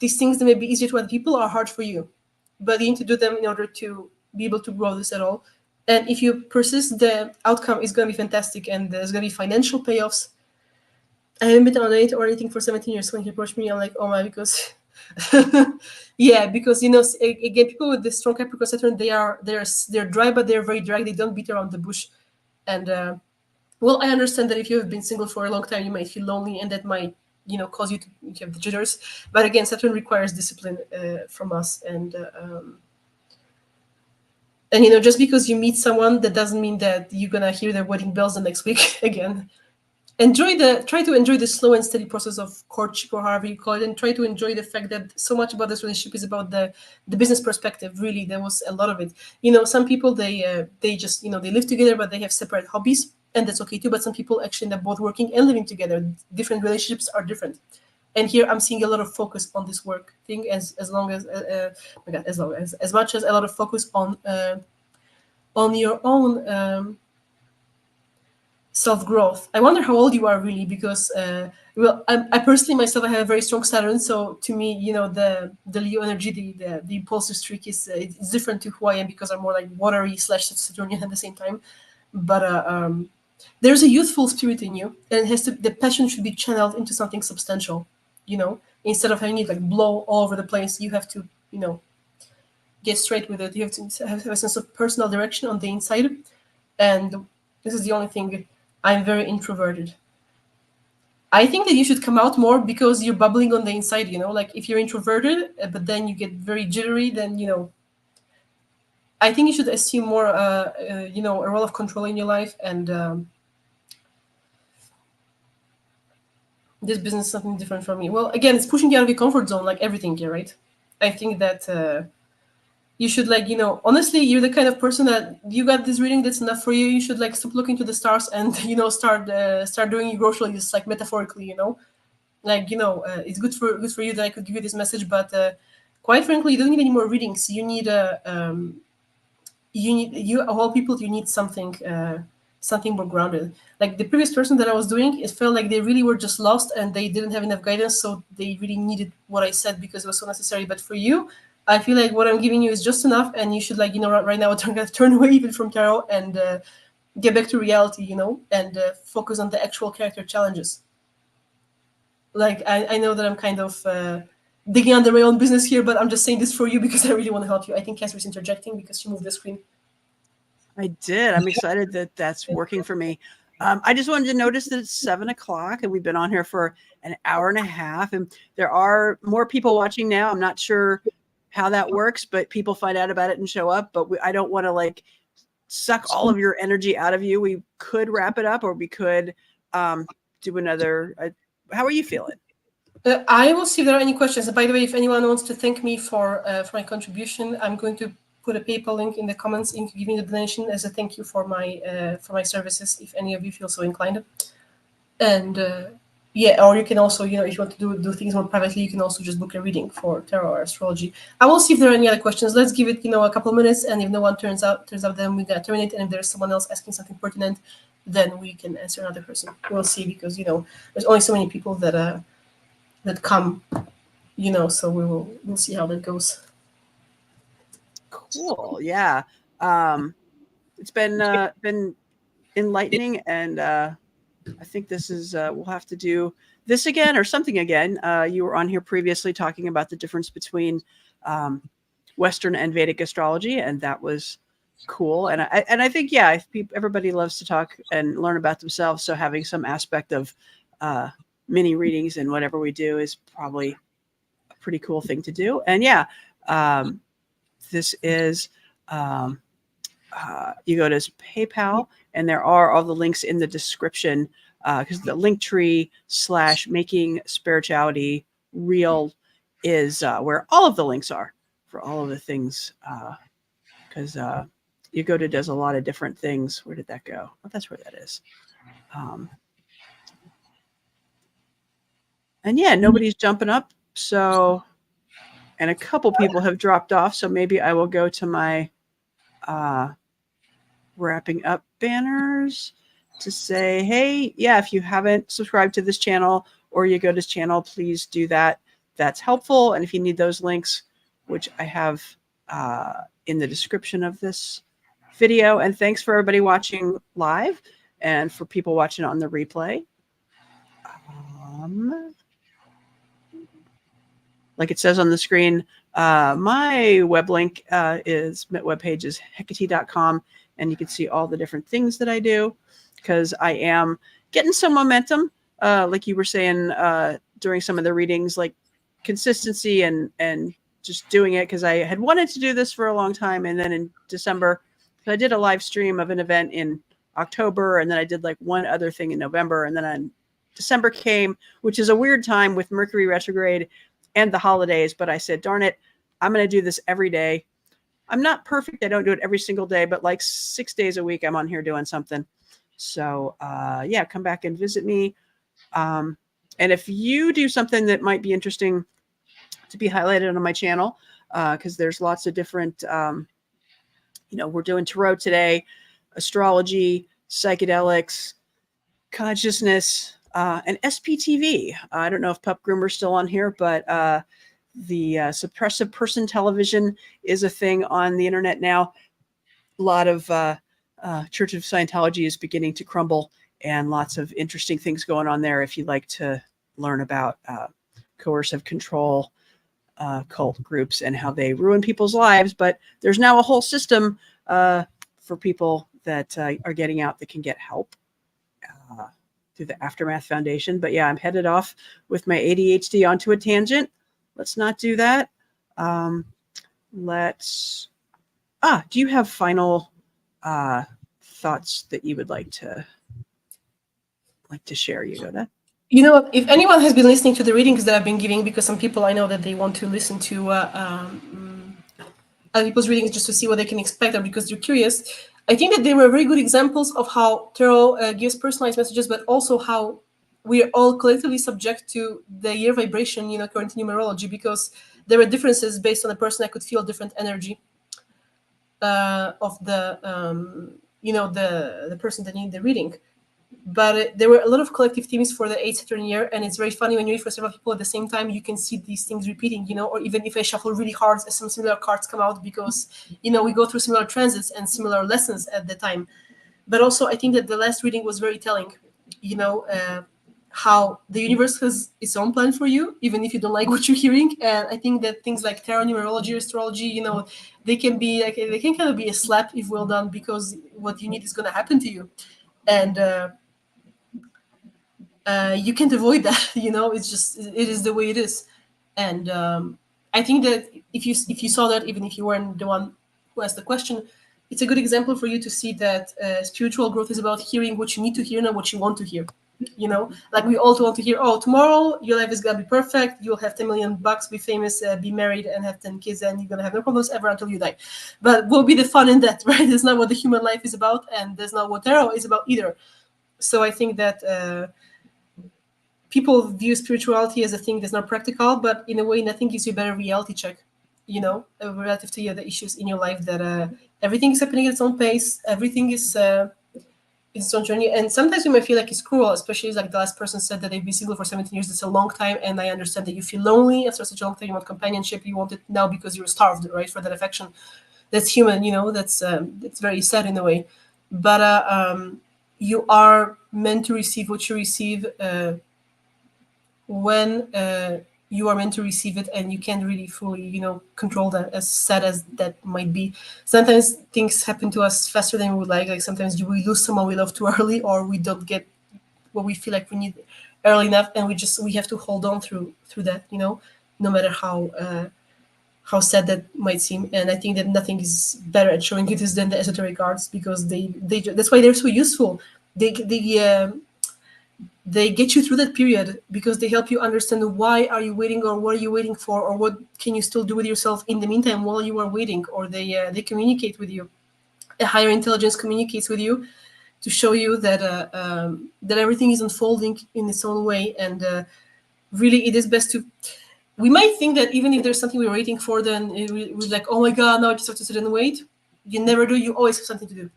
these things that may be easier to other people are hard for you. But you need to do them in order to be able to grow this at all. And if you persist, the outcome is going to be fantastic, and there's going to be financial payoffs. I haven't been on a date or anything for 17 years. When he approached me, I'm like, oh my, because yeah, because again, people with this strong Capricorn Saturn, they're dry, but they're very dry. They don't beat around the bush. And well, I understand that if you have been single for a long time, you might feel lonely, and that might cause you to have the jitters. But again, Saturn requires discipline from us, and just because you meet someone, that doesn't mean that you're gonna hear their wedding bells the next week. Again, try to enjoy the slow and steady process of courtship, or however you call it, and try to enjoy the fact that so much about this relationship is about the business perspective. Really, there was a lot of it. Some people, they just they live together, but they have separate hobbies, and that's okay too. But some people actually end up both working and living together. Different relationships are different. And here I'm seeing a lot of focus on this work thing, as much as a lot of focus on your own self-growth. I wonder how old you are really, because I personally myself, I have a very strong Saturn, so to me, the Leo energy, the impulsive streak is it's different to who I am, because I'm more like watery / Saturnian at the same time. But there's a youthful spirit in you, and the passion should be channeled into something substantial. Instead of having it like blow all over the place, you have to get straight with it. You have to have a sense of personal direction on the inside, and this is the only thing. I'm very introverted. I think that you should come out more, because you're bubbling on the inside, like if you're introverted, but then you get very jittery, then, I think you should assume more, a role of control in your life. And this business is something different from me. Well, again, it's pushing you out of your comfort zone, like everything here, right? I think that you should, honestly, you're the kind of person that you got this reading, that's enough for you. You should stop looking to the stars and start doing your grocery lists, like metaphorically, it's good for you that I could give you this message, but quite frankly, you don't need any more readings. You need of all people, you need something more grounded. Like the previous person that I was doing, it felt like they really were just lost, and they didn't have enough guidance, so they really needed what I said, because it was so necessary. But for you, I feel like what I'm giving you is just enough, and you should right now turn away even from tarot, and get back to reality, and focus on the actual character challenges. Like I know that I'm kind of digging under my own business here, but I'm just saying this for you because I really want to help you. I think Cassie's interjecting because she moved the screen. I did. I'm excited that that's working for me. I just wanted to notice that it's 7 o'clock and we've been on here for an hour and a half, and there are more people watching now. I'm not sure how that works, but people find out about it and show up. But I don't want to suck all of your energy out of you. We could wrap it up, or we could do another. How are you feeling? I will see if there are any questions. By the way, if anyone wants to thank me for my contribution, I'm going to put a PayPal link in the comments in giving the donation as a thank you for my services, if any of you feel so inclined. And or you can also, if you want to do things more privately, you can also just book a reading for tarot or astrology. I will see if there are any other questions. Let's give it, a couple of minutes, and if no one turns out, then we gotta terminate. And if there's someone else asking something pertinent, then we can answer another person. We'll see, because there's only so many people that come, so we'll see how that goes. Cool. Yeah. It's been enlightening, and I think this is we'll have to do this again or something again. You were on here previously talking about the difference between Western and Vedic astrology, and that was cool. And I think, yeah, everybody loves to talk and learn about themselves, so having some aspect of mini readings and whatever we do is probably a pretty cool thing to do. And yeah, this is you go to PayPal, and there are all the links in the description, because the Linktree/making spirituality real is where all of the links are for all of the things, because you go to does a lot of different things. Where did that go? Oh, that's where that is. And yeah, nobody's jumping up. So, and a couple people have dropped off. So maybe I will go to my wrapping up banners to say, hey, yeah, if you haven't subscribed to this channel or you go to this channel, please do that. That's helpful. And if you need those links, which I have in the description of this video. And thanks for everybody watching live and for people watching on the replay. Like it says on the screen, my web link webpage is hecate.com, and you can see all the different things that I do, because I am getting some momentum, like you were saying during some of the readings, like consistency and just doing it, because I had wanted to do this for a long time. And then in December, I did a live stream of an event in October, and then I did like one other thing in November, and then December came, which is a weird time with Mercury retrograde and the holidays. But I said, darn it, I'm going to do this every day. I'm not perfect. I don't do it every single day, but like 6 days a week, I'm on here doing something. So yeah, come back and visit me. And if you do something that might be interesting to be highlighted on my channel, because there's lots of different, we're doing tarot today, astrology, psychedelics, consciousness, and SPTV. I don't know if Pup Groomer's still on here, but the suppressive person television is a thing on the internet now. A lot of Church of Scientology is beginning to crumble, and lots of interesting things going on there if you like to learn about coercive control, cult groups, and how they ruin people's lives. But there's now a whole system for people that are getting out that can get help through the Aftermath Foundation. But yeah, I'm headed off with my ADHD onto a tangent. Let's not do that. Do you have final thoughts that you would like to share, Yagoda? You know, if anyone has been listening to the readings that I've been giving, because some people I know that they want to listen to other people's readings just to see what they can expect, or because they're curious, I think that they were very good examples of how tarot gives personalized messages, but also how we are all collectively subject to the year vibration, according to numerology, because there were differences based on the person. I could feel different energy of the the person that needed the reading. But there were a lot of collective themes for the 8 Saturn year, and it's very funny when you read for several people at the same time, you can see these things repeating, or even if I shuffle really hard, some similar cards come out, because, we go through similar transits and similar lessons at the time. But also, I think that the last reading was very telling, how the universe has its own plan for you, even if you don't like what you're hearing. And I think that things like tarot, numerology, astrology, they can kind of be a slap if well done, because what you need is going to happen to you. And you can't avoid that. It is the way it is. And I think that if you saw that, even if you weren't the one who asked the question, it's a good example for you to see that spiritual growth is about hearing what you need to hear, not what you want to hear. Like we all want to hear, oh, tomorrow your life is gonna be perfect, you'll have $10 million, be famous, be married, and have 10 kids, and you're gonna have no problems ever until you die. But what will be the fun in that, right? That's not what the human life is about, and that's not what tarot is about either. So I think that people view spirituality as a thing that's not practical, but in a way, nothing gives you a better reality check, relative to the issues in your life, that everything is happening at its own pace, everything is its own journey. And sometimes you might feel like it's cruel, especially like the last person said that they've been single for 17 years. That's a long time, and I understand that you feel lonely after such a long time. You want companionship, you want it now because you're starved, right, for that affection. That's human, that's very sad in a way. But you are meant to receive what you receive when you are meant to receive it, and you can't really fully, control that, as sad as that might be. Sometimes things happen to us faster than we would like. Like sometimes we lose someone we love too early, or we don't get what we feel like we need early enough, and we have to hold on through that, no matter how sad that might seem. And I think that nothing is better at showing it than the esoteric arts, because they that's why they're so useful. They get you through that period because they help you understand why are you waiting, or what are you waiting for, or what can you still do with yourself in the meantime while you are waiting. Or they communicate with you. A higher intelligence communicates with you to show you that that everything is unfolding in its own way. And really, it is best to. We might think that even if there's something we're waiting for, then we're like, oh my God, now I just have to sit and wait. You never do. You always have something to do.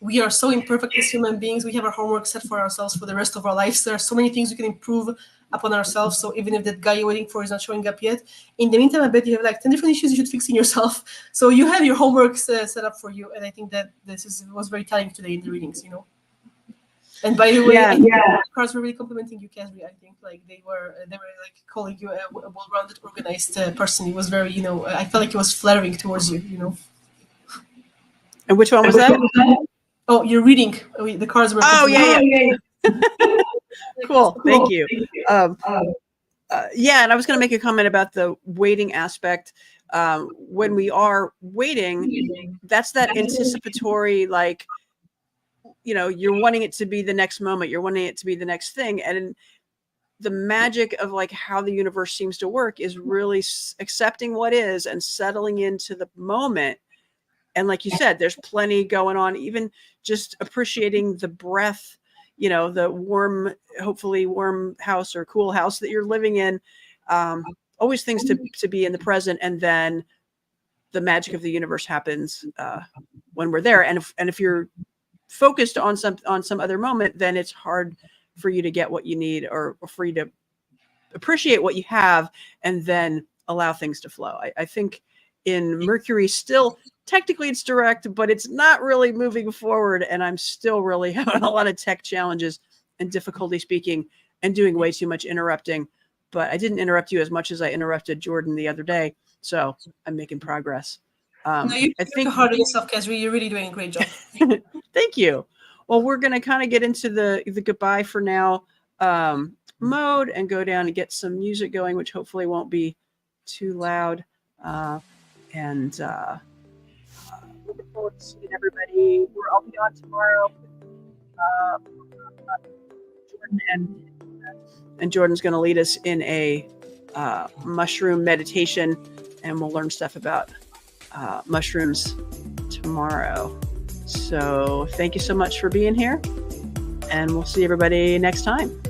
We are so imperfect as human beings. We have our homework set for ourselves for the rest of our lives. There are so many things we can improve upon ourselves. So even if that guy you're waiting for is not showing up yet, in the meantime, I bet you have like 10 different issues you should fix in yourself. So you have your homework set up for you. And I think that was very telling today in the readings, And by the way, the cards were really complimenting you, Casri. I think like they were like calling you a well-rounded, organized person. It was very, I felt like it was flattering towards you, And which one was that? Oh, you're reading. The cards were. Oh, yeah. Cool. Thank you. And I was going to make a comment about the waiting aspect. When we are waiting, that's that anticipatory, like, you're wanting it to be the next moment. You're wanting it to be the next thing. And the magic of like how the universe seems to work is really accepting what is and settling into the moment. And like you said, there's plenty going on, even just appreciating the breath, the warm, hopefully warm house or cool house that you're living in. Always things to be in the present. And then the magic of the universe happens when we're there. And if you're focused on some other moment, then it's hard for you to get what you need, or for you to appreciate what you have and then allow things to flow. I think in Mercury still, technically it's direct, but it's not really moving forward. And I'm still really having a lot of tech challenges and difficulty speaking and doing way too much interrupting. But I didn't interrupt you as much as I interrupted Jordan the other day. So I'm making progress. No, you think hard on yourself, Casri. You're really doing a great job. Thank you. Well, we're going to kind of get into the goodbye for now mode and go down and get some music going, which hopefully won't be too loud. Looking forward to seeing everybody. I'll be on tomorrow with Jordan, and Jordan's going to lead us in a mushroom meditation, and we'll learn stuff about mushrooms tomorrow. So thank you so much for being here, and we'll see everybody next time.